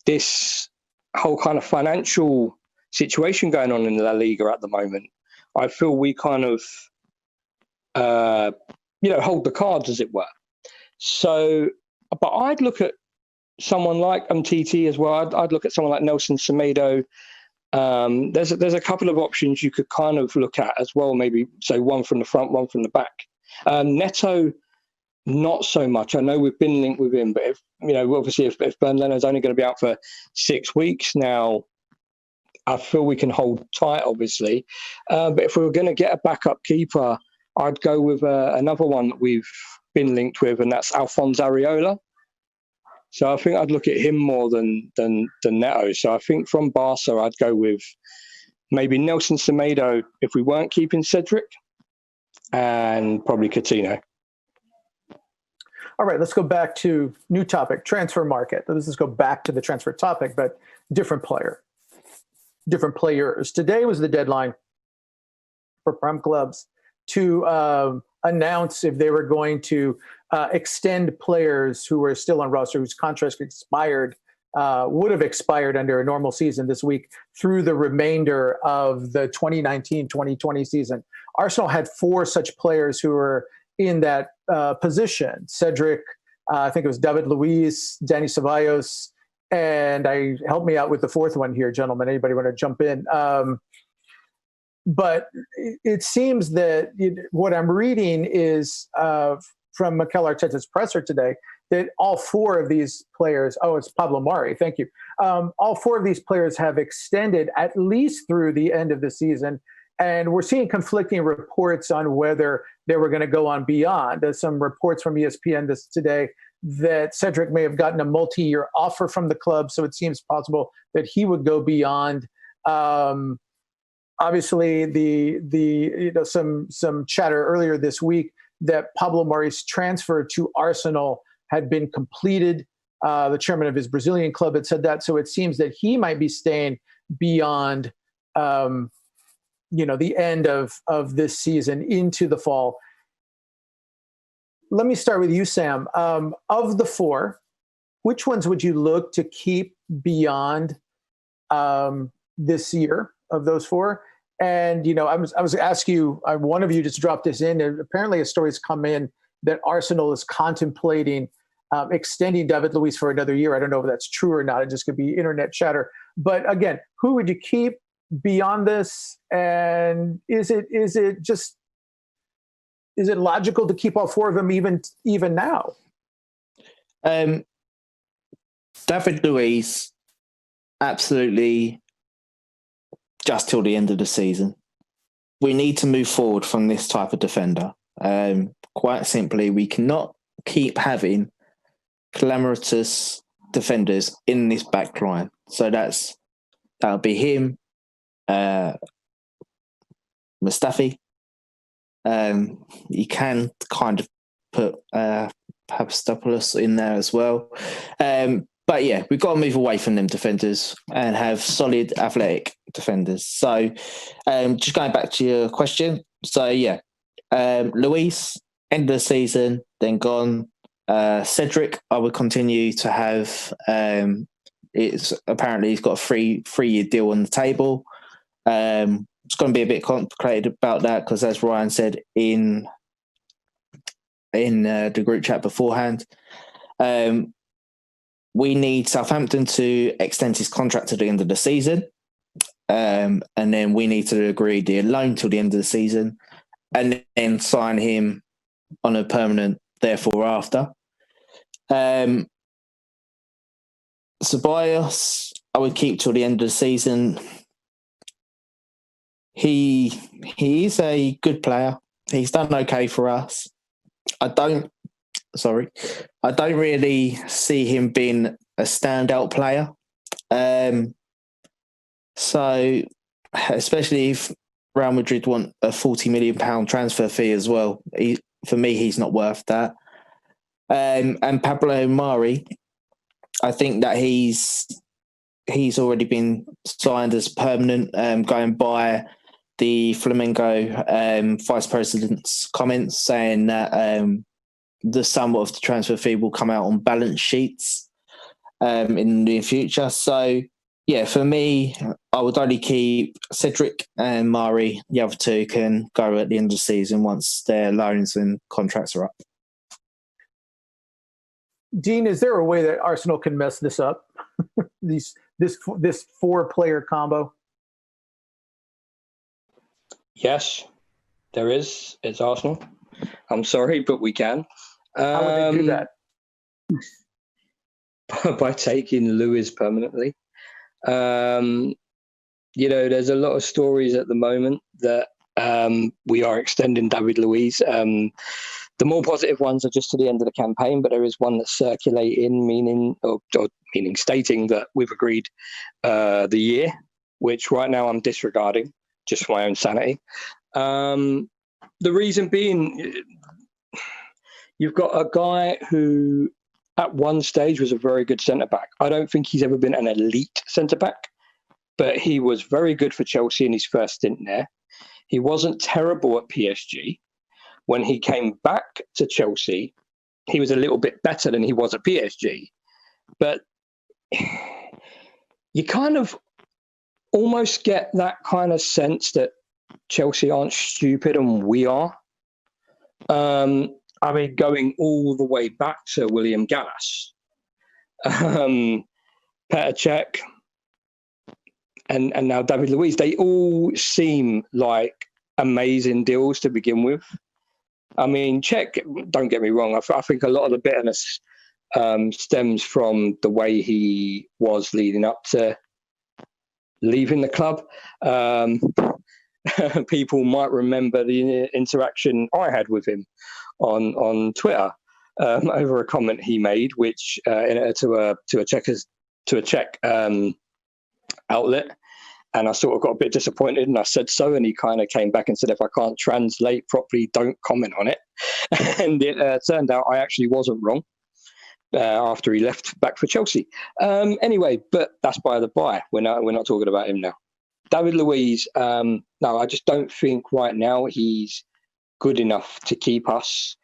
this whole kind of financial situation going on in La Liga at the moment, I feel we kind of, hold the cards, as it were. So, but I'd look at someone like Umtiti as well. I'd look at someone like Nelson Semedo. There's a couple of options you could kind of look at as well. Maybe say one from the front, one from the back. Neto, not so much. I know we've been linked with him, but obviously if Ben Leonard's only going to be out for 6 weeks now, I feel we can hold tight, obviously. But if we were going to get a backup keeper, I'd go with another one that we've been linked with, and that's Alphonse Areola. So I think I'd look at him more than Neto. So I think from Barca, I'd go with maybe Nelson Semedo if we weren't keeping Cedric, and probably Coutinho. All right, let's go back to new topic, transfer market. Let's just go back to the transfer topic, but different players. Today was the deadline for Prem clubs to announce if they were going to extend players who were still on roster, whose contracts would have expired under a normal season this week through the remainder of the 2019-2020 season. Arsenal had 4 such players who were in that position. Cedric, I think it was David Luiz, Dani Ceballos, and help me out with the 4th one here, gentlemen. Anybody want to jump in? But it seems that what I'm reading is from Mikel Arteta's presser today, that all four of these players, it's Pablo Mari, thank you. All four of these players have extended at least through the end of the season. And we're seeing conflicting reports on whether they were going to go on beyond. There's some reports from ESPN today that Cedric may have gotten a multi-year offer from the club, so it seems possible that he would go beyond. Obviously, some chatter earlier this week that Pablo Mari's transfer to Arsenal had been completed. The chairman of his Brazilian club had said that, so it seems that he might be staying beyond the end of this season into the fall. Let me start with you, Sam. Of the four, which ones would you look to keep beyond this year of those four? And, I was asking you, one of you just dropped this in, and apparently a story's come in that Arsenal is contemplating extending David Luiz for another year. I don't know if that's true or not. It just could be internet chatter. But again, who would you keep beyond this? And is it logical to keep all four of them even now? David Luiz, absolutely, just till the end of the season. We need to move forward from this type of defender. Quite simply, we cannot keep having calamitous defenders in this back line. So that'll be him, Mustafi. You can kind of put Papastopoulos in there as well. But yeah, we've got to move away from them defenders and have solid athletic defenders. So just going back to your question. So yeah, Luis, end of the season, then gone. Cedric, I would continue to have. Apparently he's got a 3-year deal on the table. It's going to be a bit complicated about that because, as Ryan said in the group chat beforehand, we need Southampton to extend his contract to the end of the season, and then we need to agree the loan till the end of the season, and then sign him on a permanent therefore after. Ceballos, I would keep till the end of the season. He is a good player. He's done okay for us. I don't really see him being a standout player. So, especially if Real Madrid want a £40 million transfer fee as well, for me, he's not worth that. And Pablo Mari, I think that he's already been signed as permanent, going by the Flamengo vice president's comments saying that the sum of the transfer fee will come out on balance sheets in the near future. So, yeah, for me, I would only keep Cedric and Mari. The other two can go at the end of the season once their loans and contracts are up. Dean, is there a way that Arsenal can mess this up? this 4-player combo? Yes, there is. It's Arsenal. I'm sorry, but we can. How would they do that? By taking Lewis permanently. There's a lot of stories at the moment that we are extending David Luiz. The more positive ones are just to the end of the campaign, but there is one that's circulating, meaning stating that we've agreed the year, which right now I'm disregarding just for my own sanity. The reason being, you've got a guy who at one stage was a very good centre-back. I don't think he's ever been an elite centre-back, but he was very good for Chelsea in his first stint there. He wasn't terrible at PSG. When he came back to Chelsea, he was a little bit better than he was at PSG. But you kind of almost get that kind of sense that Chelsea aren't stupid and we are. Going all the way back to William Gallas, Petr Cech, and now David Luiz, they all seem like amazing deals to begin with. Cech, don't get me wrong, I think a lot of the bitterness stems from the way he was leading up to leaving the club. People might remember the interaction I had with him on Twitter over a comment he made, which to a Czech outlet, and I sort of got a bit disappointed, and I said so, and he kind of came back and said, if I can't translate properly, don't comment on it. And it turned out I actually wasn't wrong after he left back for Chelsea. Anyway, but that's by the by. We're not talking about him now. David Luiz, no, I just don't think right now he's good enough to keep us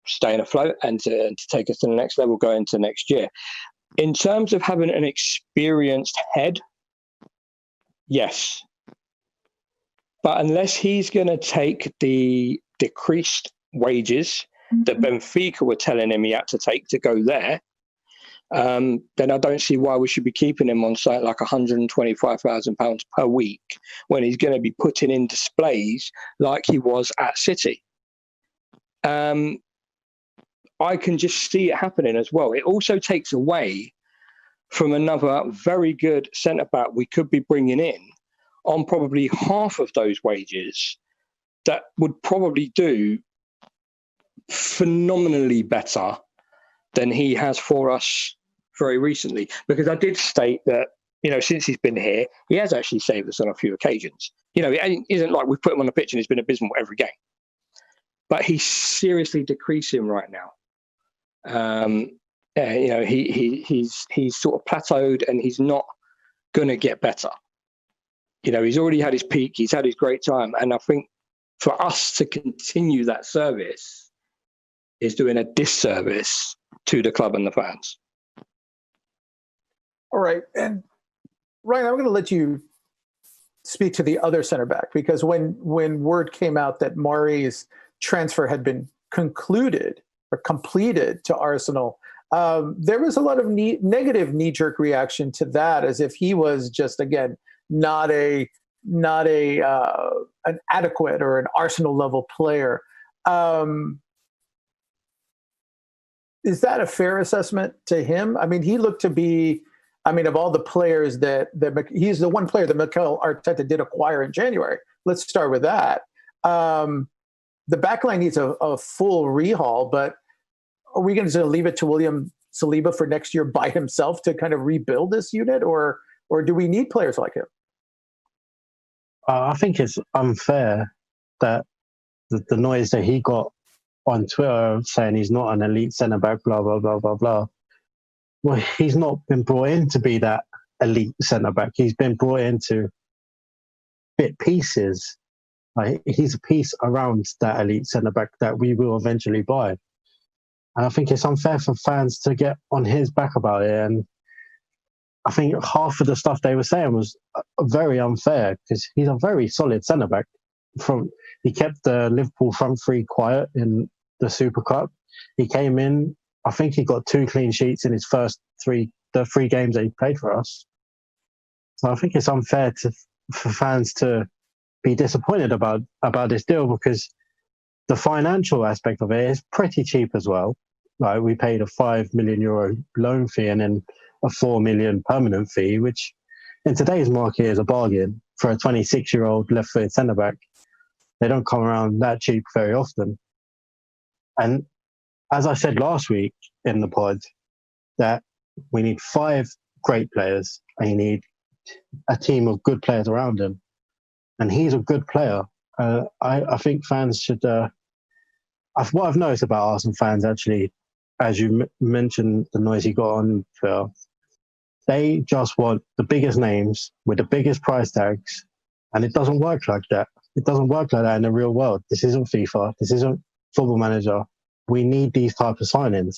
staying afloat and to take us to the next level going into next year. In terms of having an experienced head, yes. But unless he's going to take the decreased wages that Benfica were telling him he had to take to go there, then I don't see why we should be keeping him on site like £125,000 per week when he's going to be putting in displays like he was at City. I can just see it happening as well. It also takes away from another very good centre-back we could be bringing in on probably half of those wages that would probably do phenomenally better than he has for us very recently. Because I did state that, since he's been here, he has actually saved us on a few occasions. It isn't like we've put him on the pitch and he's been abysmal every game. But he's seriously decreasing right now. He's sort of plateaued and he's not going to get better. He's already had his peak. He's had his great time. And I think for us to continue that service is doing a disservice to the club and the fans. All right. And Ryan, I'm going to let you speak to the other center back, because when word came out that Mari's transfer had been concluded or completed to Arsenal, there was a lot of negative knee-jerk reaction to that, as if he was just, again, not an adequate or an Arsenal level player. Is that a fair assessment to him? I mean, he looked to be, of all the players that he's the one player that Mikel Arteta did acquire in January. Let's start with that. The backline needs a full rehaul, but are we going to leave it to William Saliba for next year by himself to kind of rebuild this unit, or do we need players like him? I think it's unfair that the noise that he got on Twitter saying he's not an elite centre-back, blah, blah, blah, blah, blah. Well, he's not been brought in to be that elite centre-back. He's been brought in to fit pieces. Like, he's a piece around that elite centre-back that we will eventually buy. And I think it's unfair for fans to get on his back about it. And I think half of the stuff they were saying was very unfair, because he's a very solid centre-back. He kept the Liverpool front three quiet in the Super Cup. He came in, I think he got 2 clean sheets in his first the 3 games that he played for us. So I think it's unfair for fans to be disappointed about this deal, because the financial aspect of it is pretty cheap as well. Like, we paid a €5 million loan fee and then a $4 million permanent fee, which in today's market is a bargain for a 26-year-old left-footed centre-back. They don't come around that cheap very often. And as I said last week in the pod, that we need 5 great players and you need a team of good players around him. And he's a good player. I think fans should... what I've noticed about Arsenal fans, actually, as you mentioned the noise he got on Twitter, they just want the biggest names with the biggest price tags, and it doesn't work like that. It doesn't work like that in the real world. This isn't FIFA. This isn't Football Manager. We need these type of signings.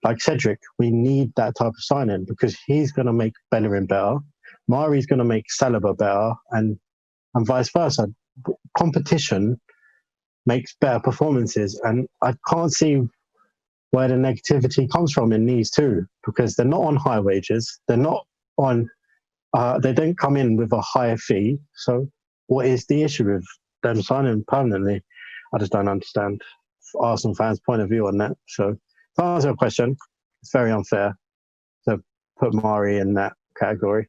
Like Cedric, we need that type of signing, because he's going to make Bellerin better. Mari's going to make Saliba better, and vice versa. Competition makes better performances, and I can't see where the negativity comes from in these two, because they're not on high wages. They're not on. They don't come in with a higher fee. So what is the issue with them signing permanently? I just don't understand Arsenal fans' point of view on that. So To answer your question, it's very unfair to put Mari in that category.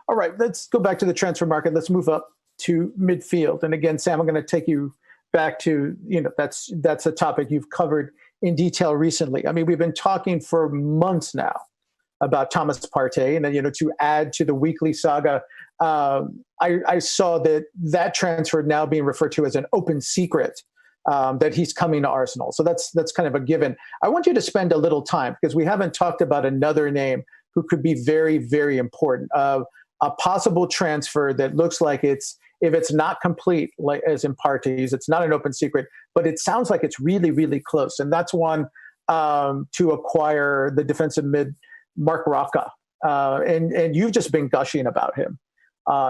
All right, let's go back to the transfer market. Let's move up to midfield. And again, Sam, I'm going to take you back to, that's a topic you've covered in detail recently. I mean, we've been talking for months now about Thomas Partey, and then, to add to the weekly saga, I saw that transfer now being referred to as an open secret, that he's coming to Arsenal. So that's kind of a given. I want you to spend a little time, because we haven't talked about another name who could be very, very important. A possible transfer that looks like if it's not complete, like as in Partey's, it's not an open secret, but it sounds like it's really, really close. And that's one to acquire the defensive mid, Mark Rocca. And you've just been gushing about him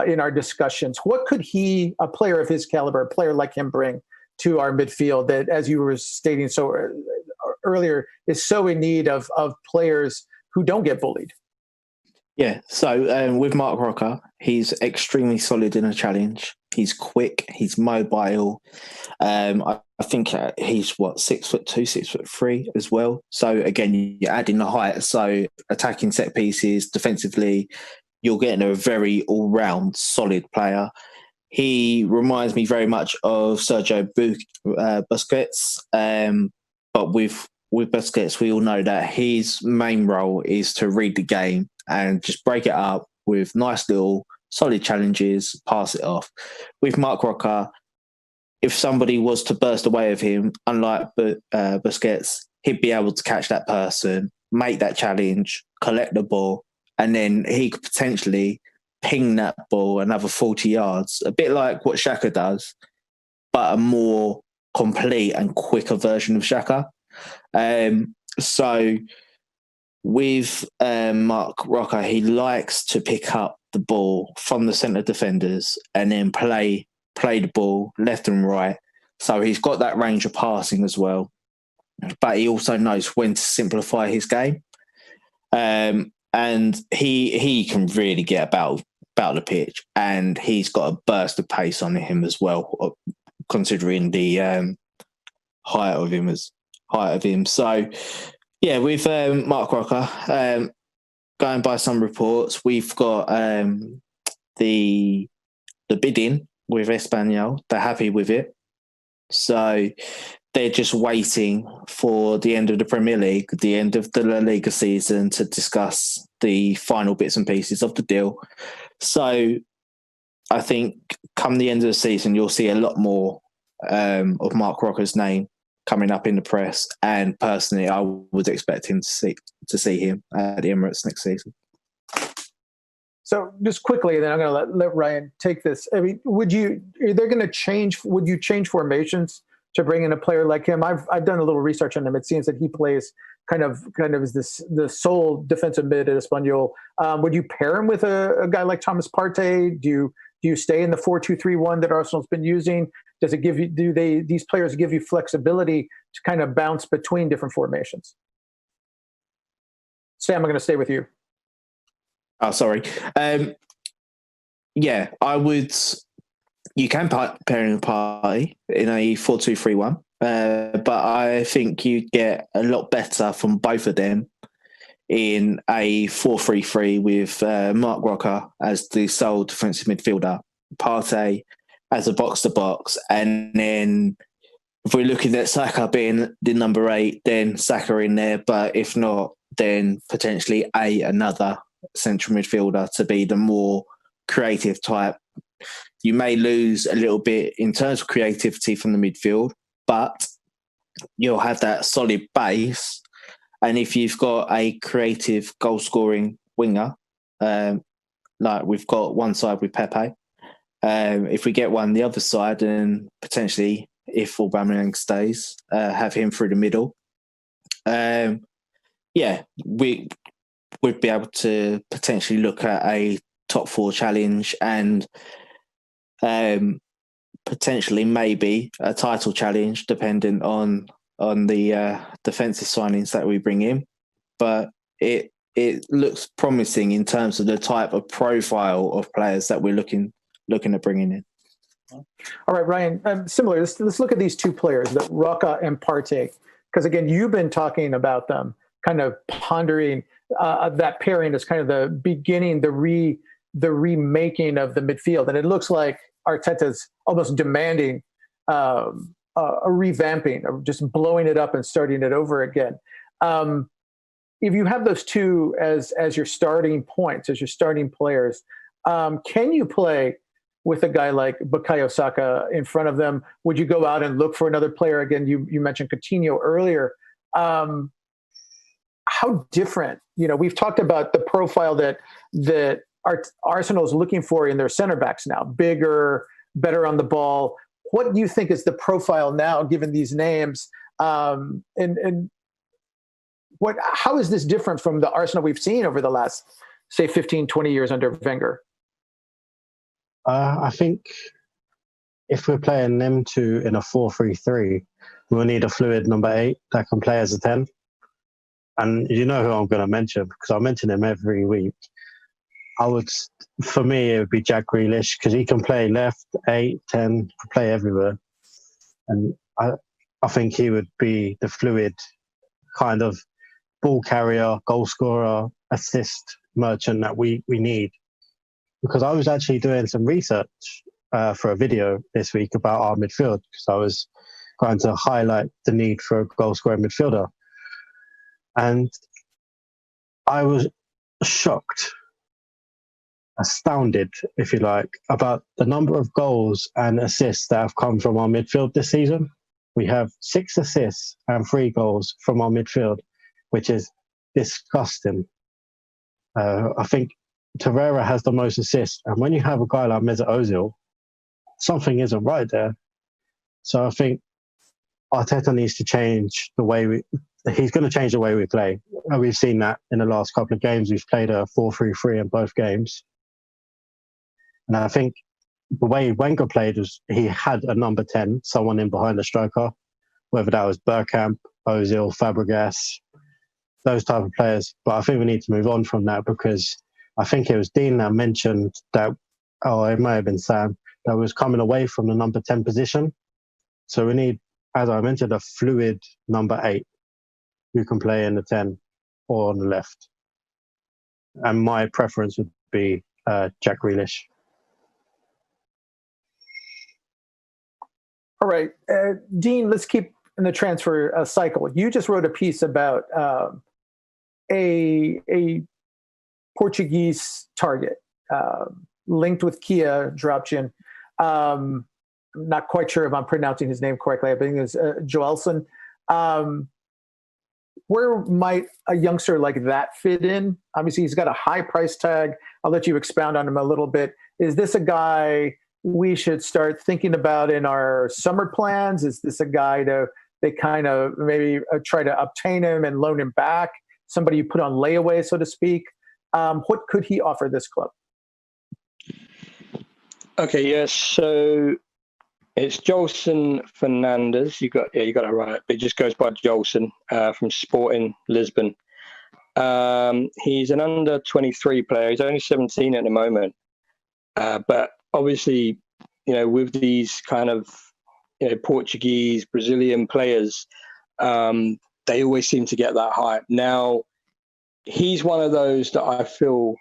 in our discussions. What could a player of his caliber, a player like him, bring to our midfield that, as you were stating so earlier, is so in need of players who don't get bullied? Yeah, so with Mark Rocca, he's extremely solid in a challenge. He's quick, he's mobile. I think he's 6'2", 6'3" as well. So again, you're adding the height. So attacking set pieces, defensively, you're getting a very all-round solid player. He reminds me very much of Sergio Busquets, but with Busquets, we all know that his main role is to read the game and just break it up with nice little solid challenges, pass it off. With Mark Rocca, if somebody was to burst away of him, unlike Busquets, he'd be able to catch that person, make that challenge, collect the ball, and then he could potentially ping that ball another 40 yards, a bit like what Xhaka does, but a more complete and quicker version of Xhaka. So with Mark Rocca, he likes to pick up the ball from the centre defenders and then play the ball left and right. So he's got that range of passing as well. But he also knows when to simplify his game. And he can really get about the pitch, and he's got a burst of pace on him as well, considering the height of him. So yeah, with Mark Rocca, going by some reports, we've got the bidding with Espanyol. They're happy with it, so they're just waiting for the end of the Premier League, the end of the La Liga season, to discuss the final bits and pieces of the deal. So I think come the end of the season, you'll see a lot more of Mark Rocca's name coming up in the press. And personally, I would expect him to see him at the Emirates next season. So just quickly, then I'm going to let Ryan take this. I mean, would you change formations to bring in a player like him? I've done a little research on him. It seems that he plays kind of as the sole defensive mid at Espanyol. Would you pair him with a guy like Thomas Partey? Do you stay in the 4-2-3-1 that Arsenal's been using? Does it give you? These players give you flexibility to kind of bounce between different formations? Sam, I'm going to stay with you. Oh, sorry. Yeah, I would. You can pair in a party in a 4-2-3-1, but I think you get a lot better from both of them in a 4-3-3 with Mark Rocca as the sole defensive midfielder, Partey as a box-to-box, and then if we're looking at Saka being the number 8, then Saka in there, but if not, then potentially another central midfielder to be the more creative type. You may lose a little bit in terms of creativity from the midfield, but you'll have that solid base. And if you've got a creative goal-scoring winger, like we've got one side with Pepe, if we get one the other side, and potentially if Aubameyang stays, have him through the middle. We would be able to potentially look at a top 4 challenge and potentially maybe a title challenge, depending on the defensive signings that we bring in. But it looks promising in terms of the type of profile of players that we're looking at bringing in. All right, Ryan. Similar. Let's look at these two players, that Rocca and Partey. because again, you've been talking about them, kind of pondering that pairing as kind of the beginning, the remaking of the midfield, and it looks like Arteta's almost demanding a revamping, of just blowing it up and starting it over again. If you have those two as your starting points, as your starting players, can you play with a guy like Bukayo Saka in front of them? Would you go out and look for another player? Again, you mentioned Coutinho earlier. How different, we've talked about the profile that Arsenal is looking for in their center backs now, bigger, better on the ball. What do you think is the profile now, given these names? And how is this different from the Arsenal we've seen over the last, say, 15, 20 years under Wenger? I think if we're playing them two in a 4-3-3, we'll need a fluid number 8 that can play as a 10. And you know who I'm going to mention, because I mention him every week. For me, it would be Jack Grealish, because he can play left, 8, 10, can play everywhere. And I think he would be the fluid kind of ball carrier, goal scorer, assist merchant that we need. Because I was actually doing some research for a video this week about our midfield, because I was going to highlight the need for a goal scoring midfielder. And I was shocked, astounded, if you like, about the number of goals and assists that have come from our midfield this season. We have 6 assists and 3 goals from our midfield, which is disgusting. I think Torreira has the most assists, and when you have a guy like Mesut Ozil, something isn't right there. So I think Arteta needs to change the way he's going to change the way we play. We've seen that in the last couple of games. We've played a 4-3-3 in both games. And I think the way Wenger played was he had a number 10, someone in behind the striker, whether that was Bergkamp, Ozil, Fabregas, those type of players. But I think we need to move on from that, because I think it was Dean that mentioned that, it may have been Sam, that was coming away from the number 10 position. So we need, as I mentioned, a fluid number 8 who can play in the 10 or on the left. And my preference would be Jack Grealish. All right. Dean, let's keep in the transfer cycle. You just wrote a piece about a Portuguese target linked with Kia Dropchin. I'm not quite sure if I'm pronouncing his name correctly. I think it's Joelson. Where might a youngster like that fit in? Obviously, he's got a high price tag. I'll let you expound on him a little bit. Is this a guy we should start thinking about in our summer plans? Is this a guy they kind of maybe try to obtain him and loan him back? Somebody you put on layaway, so to speak? What could he offer this club? Okay, yes. So it's Jolson Fernandez. You got it right. It just goes by Jolson from Sporting Lisbon. He's an under 23 player. He's only 17 at the moment. But obviously, with these kind of Portuguese, Brazilian players, they always seem to get that hype. Now, he's one of those that I feel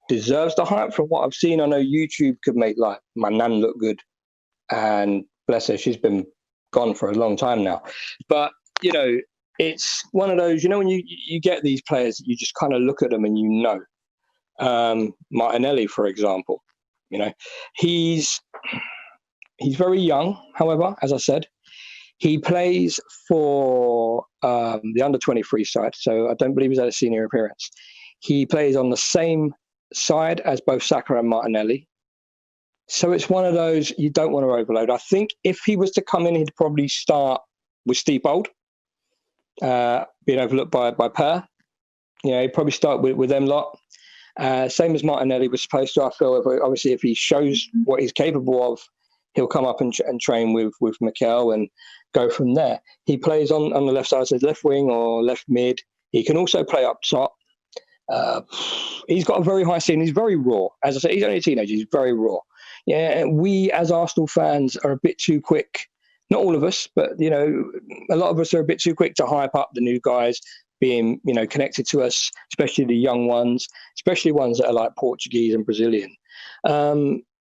deserves the hype from what I've seen. I know YouTube could make like my nan look good, and bless her, she's been gone for a long time now. But it's one of those, when you get these players, you just kind of look at them and Martinelli, for example, he's very young. However, as I said, he plays for the under 23 side, so I don't believe he's had a senior appearance. He plays on the same side as both Saka and Martinelli. So it's one of those you don't want to overload. I think if he was to come in, he'd probably start with Steve Bold, being overlooked by Per. He'd probably start with them lot. Same as Martinelli was supposed to. I feel obviously if he shows what he's capable of, he'll come up and train with Mikel and go from there. He plays on the left side, so left wing or left mid. He can also play up top. He's got a very high ceiling. He's very raw. As I said, he's only a teenager. He's very raw. Yeah, we as Arsenal fans are a bit too quick not all of us, but, a lot of us are a bit too quick to hype up the new guys being, connected to us, especially the young ones, especially ones that are like Portuguese and Brazilian.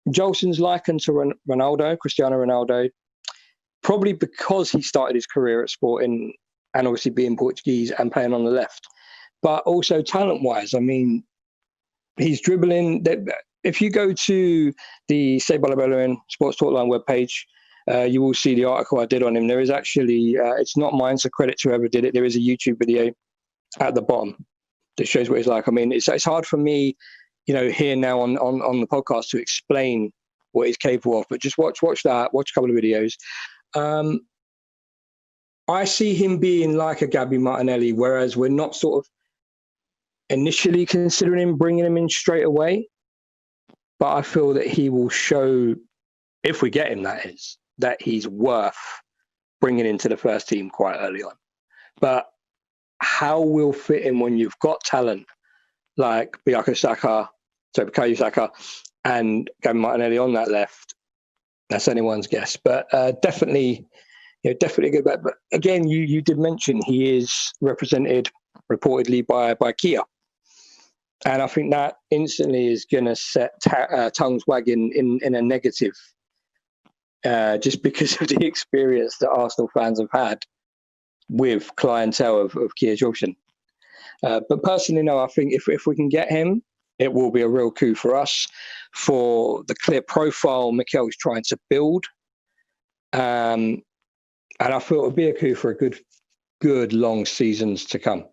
Jolson's likened to Ronaldo, Cristiano Ronaldo, probably because he started his career at Sporting and obviously being Portuguese and playing on the left. But also talent-wise, I mean, he's dribbling. If you go to the Say by Bellerin Sports Talkline webpage, you will see the article I did on him. There is actually, it's not mine, so credit to whoever did it. There is a YouTube video at the bottom that shows what he's like. I mean, it's hard for me, here now on the podcast to explain what he's capable of, but just watch that, watch a couple of videos. I see him being like a Gabby Martinelli, whereas we're not sort of initially considering bringing him in straight away. But I feel that he will show, if we get him, that he's worth bringing into the first team quite early on. But how we'll fit him when you've got talent like Bukayo Saka and Gabby Martinelli on that left, that's anyone's guess. But definitely good. But again, you did mention he is represented reportedly by Kia. And I think that instantly is going to set tongues wagging in a negative, just because of the experience that Arsenal fans have had with clientele of Kia Jolson. But personally, no, I think if we can get him, it will be a real coup for us, for the clear profile Mikel is trying to build. And I feel it would be a coup for a good long seasons to come.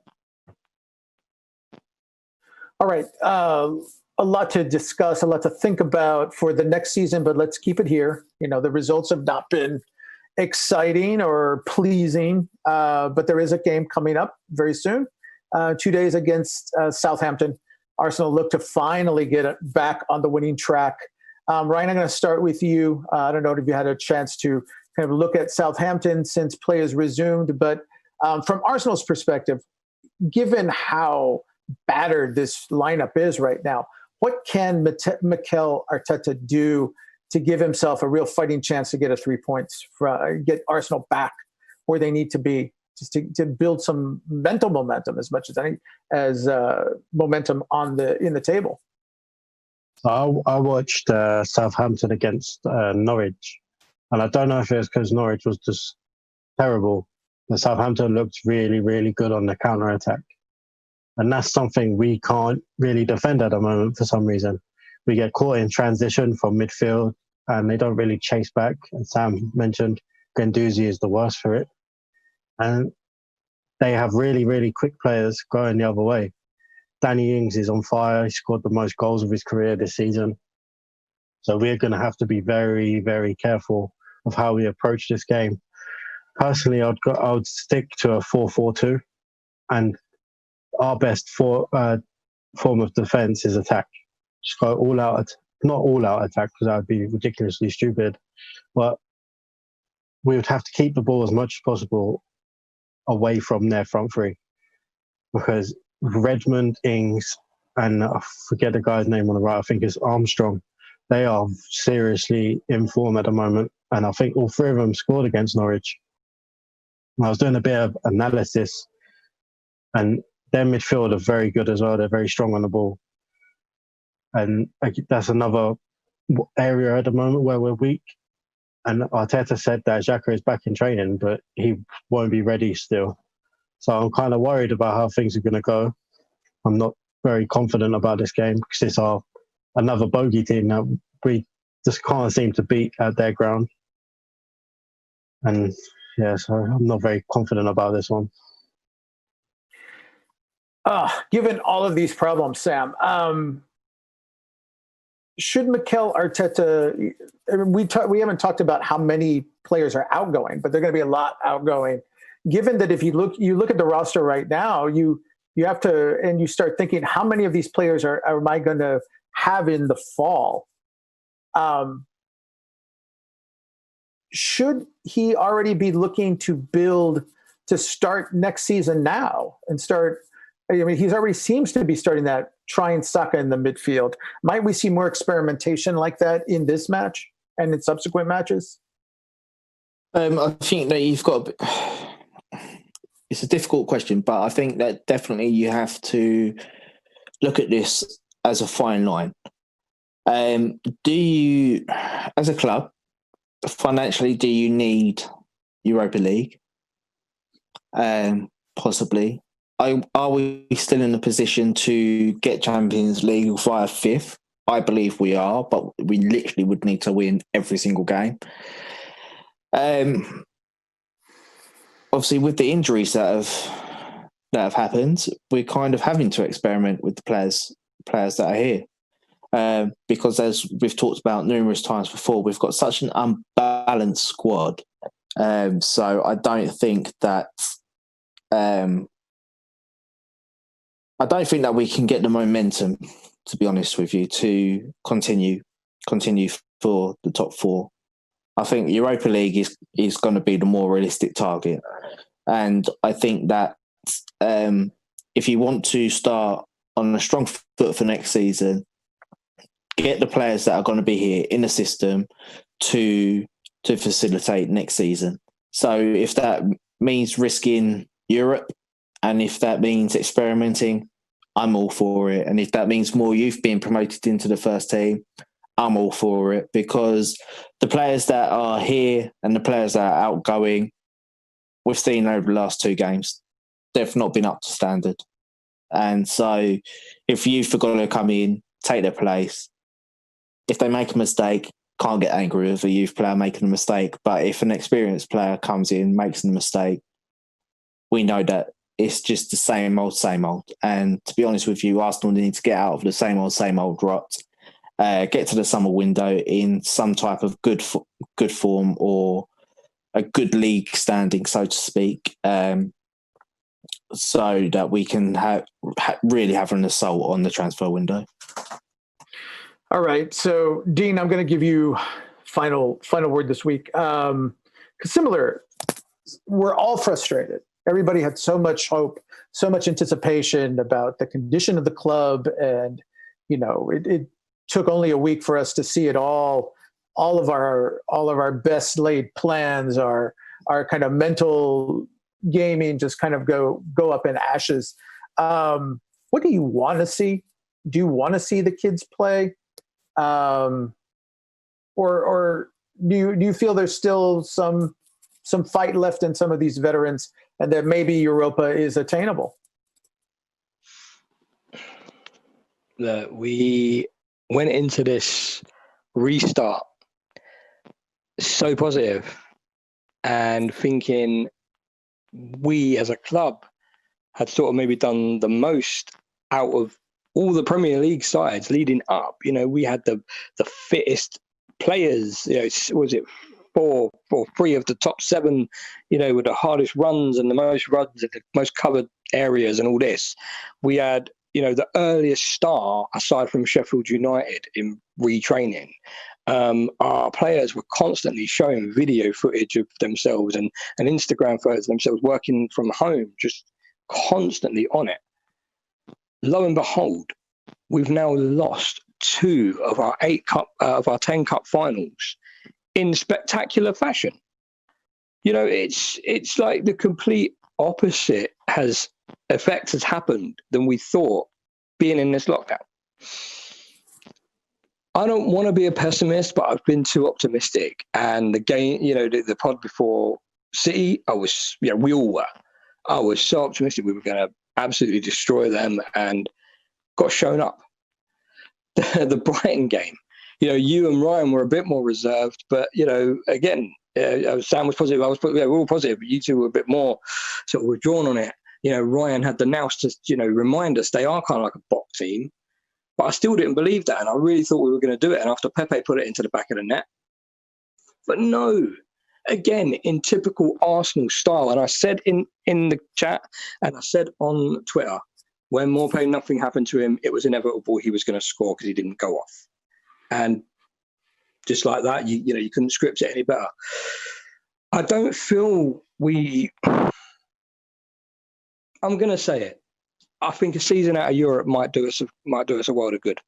All right. A lot to discuss, a lot to think about for the next season, but let's keep it here. The results have not been exciting or pleasing, but there is a game coming up very soon, 2 days against Southampton. Arsenal look to finally get it back on the winning track. Ryan, I'm going to start with you. I don't know if you had a chance to kind of look at Southampton since play has resumed, but from Arsenal's perspective, given how battered this lineup is right now, what can Mikel Arteta do to give himself a real fighting chance to get 3 points, get Arsenal back where they need to be, just to build some mental momentum as much as momentum in the table? I watched Southampton against Norwich, and I don't know if it was because Norwich was just terrible, but Southampton looked really, really good on the counter-attack. And that's something we can't really defend at the moment for some reason. We get caught in transition from midfield and they don't really chase back. And Sam mentioned Guendouzi is the worst for it. And they have really, really quick players going the other way. Danny Ings is on fire. He scored the most goals of his career this season. So we're going to have to be very, very careful of how we approach this game. Personally, I would stick to a 4-4-2, and our best form of defence is attack. Just go all out, not all out attack, because that would be ridiculously stupid, but we would have to keep the ball as much as possible away from their front three, because Redmond, Ings, and I forget the guy's name on the right, I think it's Armstrong, they are seriously in form at the moment, and I think all three of them scored against Norwich. I was doing a bit of analysis, and their midfield are very good as well. They're very strong on the ball. And that's another area at the moment where we're weak. And Arteta said that Xhaka is back in training, but he won't be ready still. So I'm kind of worried about how things are going to go. I'm not very confident about this game because it's another bogey team that we just can't seem to beat at their ground. And yeah, so I'm not very confident about this one. Given all of these problems, Sam, should Mikel Arteta? We haven't talked about how many players are outgoing, but they're going to be a lot outgoing. Given that, if you look at the roster right now, you have to, and you start thinking, how many of these players am I going to have in the fall? Should he already be looking to build to start next season now and start? I mean, he's already seems to be starting that, trying Saka in the midfield. Might we see more experimentation like that in this match and in subsequent matches? I think that you've got. It's a difficult question, but I think that definitely you have to look at this as a fine line. Do you, as a club, financially, do you need Europa League? Possibly. Are we still in a position to get Champions League via fifth? I believe we are, but we literally would need to win every single game. Obviously, with the injuries that have happened, we're kind of having to experiment with the players that are here. Because as we've talked about numerous times before, we've got such an unbalanced squad. So I don't think that we can get the momentum, to be honest with you, to continue for the top four. I think Europa League is going to be the more realistic target. And I think that if you want to start on a strong foot for next season, get the players that are going to be here in the system to facilitate next season. So if that means risking Europe, and if that means experimenting, I'm all for it. And if that means more youth being promoted into the first team, I'm all for it, because the players that are here and the players that are outgoing, we've seen over the last two games, they've not been up to standard. And so if youth are going to come in, take their place, if they make a mistake, can't get angry with a youth player making a mistake. But if an experienced player comes in, makes a mistake, we know that it's just the same old. And to be honest with you, Arsenal need to get out of the same old rot. Get to the summer window in some type of good form or a good league standing, so to speak, so that we can really have an assault on the transfer window. All right. So, Dean, I'm going to give you final word this week. Similar, we're all frustrated. Everybody had so much hope, so much anticipation about the condition of the club, and it took only a week for us to see it all of our best laid plans, our kind of mental gaming just kind of go up in ashes. What do you want to see? Do you want to see the kids play? Or do you feel there's still some fight left in some of these veterans, and that maybe Europa is attainable? We went into this restart so positive and thinking we as a club had sort of maybe done the most out of all the Premier League sides leading up. We had the fittest players. Was it three of the top seven, with the hardest runs and the most runs and the most covered areas and all this. We had, the earliest star aside from Sheffield United in retraining. Our players were constantly showing video footage of themselves and Instagram photos of themselves working from home, just constantly on it. Lo and behold, we've now lost 2 of our 10 cup finals in spectacular fashion. It's like the complete opposite effect has happened than we thought being in this lockdown. I don't want to be a pessimist, but I've been too optimistic. And the game, the pod before City, we all were. I was so optimistic we were going to absolutely destroy them, and got shown up. The Brighton game, you and Ryan were a bit more reserved, but again, Sam was positive. I was positive. We were all positive, but you two were a bit more sort of withdrawn on it. Ryan had the nous to remind us they are kind of like a box team, but I still didn't believe that, and I really thought we were going to do it. And after Pepe put it into the back of the net, but no. Again, in typical Arsenal style, and I said in the chat, and I said on Twitter, when Morpay nothing happened to him, it was inevitable he was going to score because he didn't go off. And just like that, you couldn't script it any better. I don't feel I'm going to say it. I think a season out of Europe might do us a world of good.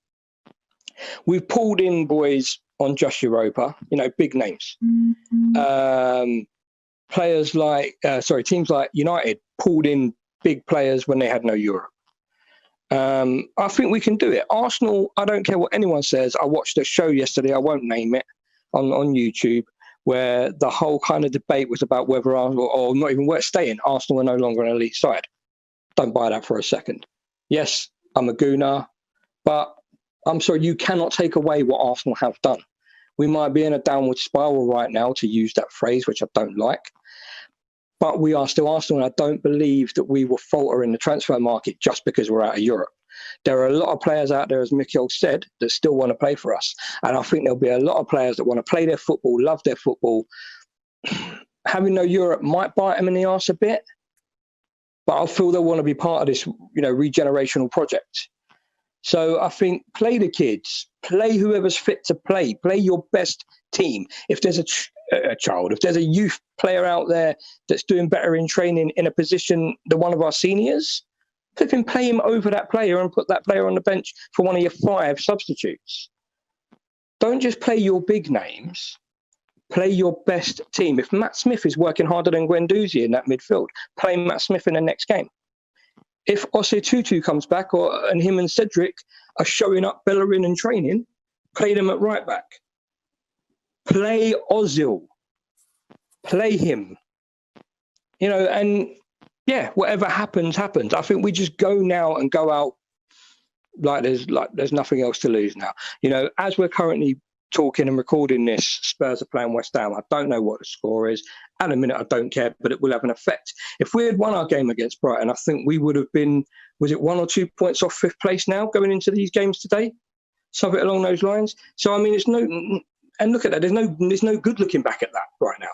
We've pulled in boys on Just Europa, big names. Players teams like United pulled in big players when they had no Europe. I think we can do it. Arsenal, I don't care what anyone says. I watched a show yesterday, I won't name it, on YouTube, where the whole kind of debate was about whether Arsenal, or not even worth staying, Arsenal were no longer an elite side. Don't buy that for a second. Yes, I'm a gooner, but I'm sorry, you cannot take away what Arsenal have done. We might be in a downward spiral right now, to use that phrase, which I don't like. But we are still Arsenal, and I don't believe that we will falter in the transfer market just because we're out of Europe. There are a lot of players out there, as Mikel said, that still want to play for us. And I think there'll be a lot of players that want to play their football, love their football. Having no Europe might bite them in the arse a bit, but I feel they'll want to be part of this, regenerational project. So I think play the kids, play whoever's fit to play your best team. If there's a child, if there's a youth player out there that's doing better in training in a position than one of our seniors, flipping play him over that player and put that player on the bench for one of your 5 substitutes. Don't just play your big names, play your best team. If Matt Smith is working harder than Guendouzi in that midfield, play Matt Smith in the next game. If Osei Tutu comes back and him and Cedric are showing up Bellerin and training, play them at right back. Play Ozil. Play him. Whatever happens, happens. I think we just go now and go out like there's nothing else to lose now. As we're currently talking and recording this, Spurs are playing West Ham. I don't know what the score is. At a minute, I don't care, but it will have an effect. If we had won our game against Brighton, I think we would have been, was it 1 or 2 points off 5th place now going into these games today? Something along those lines. So, and look at that. There's no good looking back at that right now.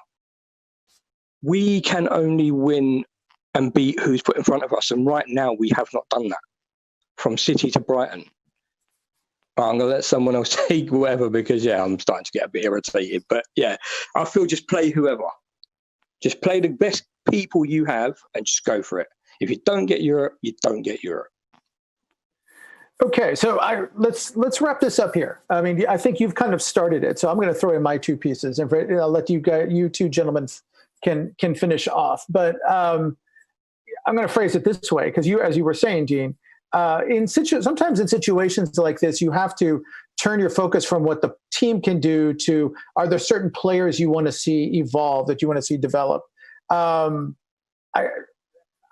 We can only win and beat who's put in front of us. And right now, we have not done that. From City to Brighton. I'm going to let someone else take whatever because, I'm starting to get a bit irritated. But, I feel just play whoever. Just play the best people you have and just go for it. If you don't get Europe, you don't get Europe. Okay, so let's wrap this up here. I think you've kind of started it, so I'm going to throw in my 2 pieces, and I'll let you 2 gentlemen can finish off. But I'm going to phrase it this way, because as you were saying, Dean, sometimes in situations like this, you have to turn your focus from what the team can do to, are there certain players you want to see evolve, that you want to see develop?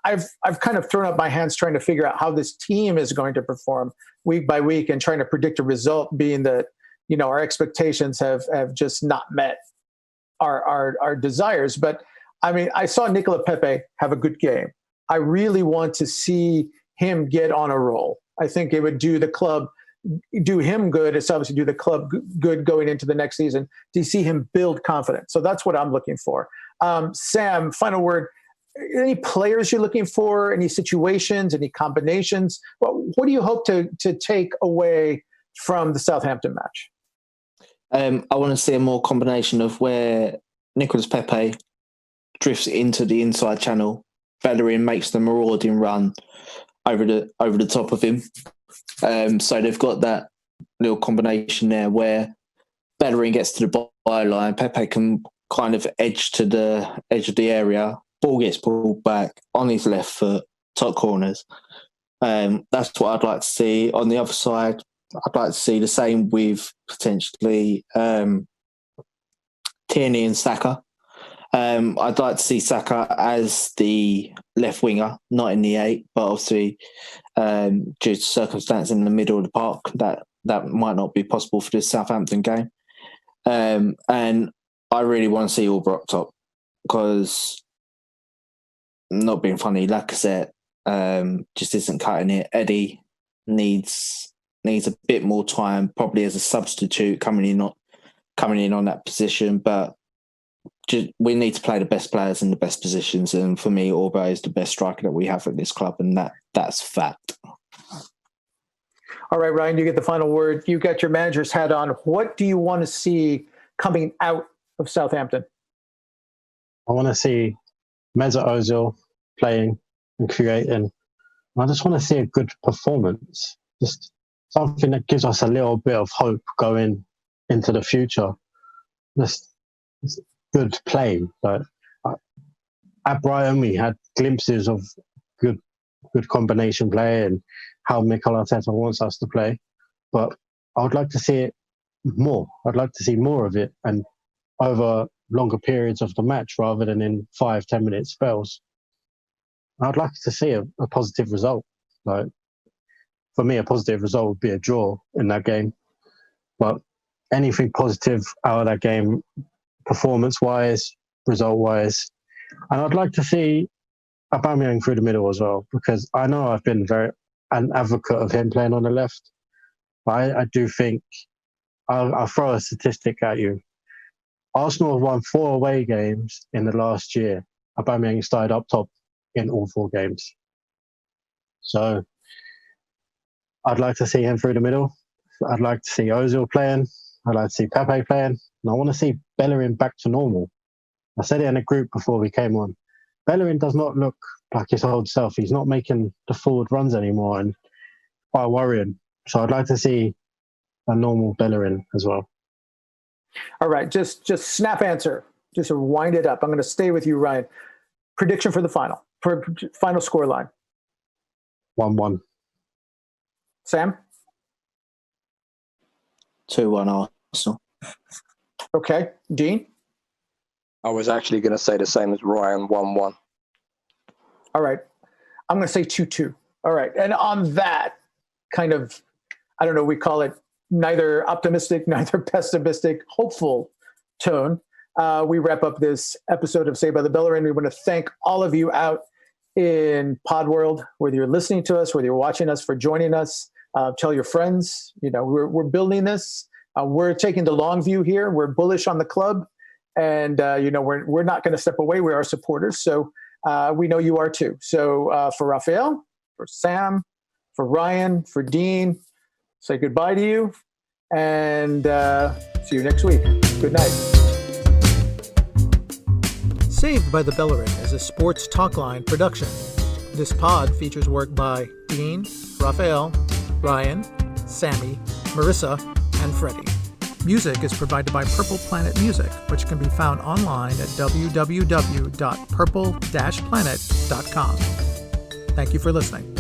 I've kind of thrown up my hands trying to figure out how this team is going to perform week by week and trying to predict a result, being that, our expectations have just not met our desires. But I saw Nicola Pepe have a good game. I really want to see him get on a roll. I think it would do him good. It's obviously do the club good going into the next season to see him build confidence. So that's what I'm looking for. Sam, final word. Any players you're looking for? Any situations? Any combinations? What do you hope to take away from the Southampton match? I want to see a more combination of where Nicolas Pepe drifts into the inside channel. Bellerin makes the marauding run over the top of him. So they've got that little combination there where Bellerin gets to the byline, Pepe can kind of edge to the edge of the area, ball gets pulled back on his left foot, top corners. That's what I'd like to see. On the other side, I'd like to see the same with potentially Tierney and Saka. I'd like to see Saka as the left winger, not in the 8, but obviously due to circumstance in the middle of the park, that might not be possible for this Southampton game. And I really want to see Aubrey up top because, not being funny, Lacazette just isn't cutting it. Eddie needs a bit more time, probably as a substitute coming in on that position, but we need to play the best players in the best positions, and for me, Aubrey is the best striker that we have at this club, and that's fact. All right, Ryan, you get the final word. You got your manager's hat on. What do you want to see coming out of Southampton? I want to see Mesut Ozil playing and creating. I just want to see a good performance. Just something that gives us a little bit of hope going into the future. That's good play. Like at Brighton, we had glimpses of good combination play and how Mikel Arteta wants us to play. But I would like to see it more. I'd like to see more of it and over longer periods of the match rather than in 5-10 minute spells. I'd like to see a positive result. Like for me, a positive result would be a draw in that game. But anything positive out of that game, performance-wise, result-wise, and I'd like to see Aubameyang through the middle as well, because I know I've been an advocate of him playing on the left. But I do think I'll throw a statistic at you. Arsenal have won 4 away games in the last year. Aubameyang started up top in all 4 games. So I'd like to see him through the middle. I'd like to see Ozil playing. I'd like to see Pepe playing. And I want to see Bellerin back to normal. I said it in a group before we came on. Bellerin does not look like his old self. He's not making the forward runs anymore, and quite worrying. So I'd like to see a normal Bellerin as well. All right, just snap answer. Just to wind it up. I'm going to stay with you, Ryan. Prediction for the final score line. 1-1. Sam? 2-1 Arsenal. Okay. Dean? I was actually going to say the same as Ryan, 1-1. All right. I'm going to say 2-2. All right. And on that kind of, I don't know, we call it neither optimistic, neither pessimistic, hopeful tone, we wrap up this episode of Saved by the Bellerin. We want to thank all of you out in Pod World, whether you're listening to us, whether you're watching us, for joining us. Tell your friends. You know, we're building this. We're taking the long view here. We're bullish on the club, and you know, we're not going to step away. We are supporters, so we know you are too. So for Raphael, for Sam, for Ryan, for Dean, say goodbye to you, and see you next week. Good night. Saved by the Bellerin is a sports talkline production. This pod features work by Dean, Raphael, Ryan, Sammy, Marissa, and Freddie. Music is provided by Purple Planet Music, which can be found online at www.purple-planet.com. Thank you for listening.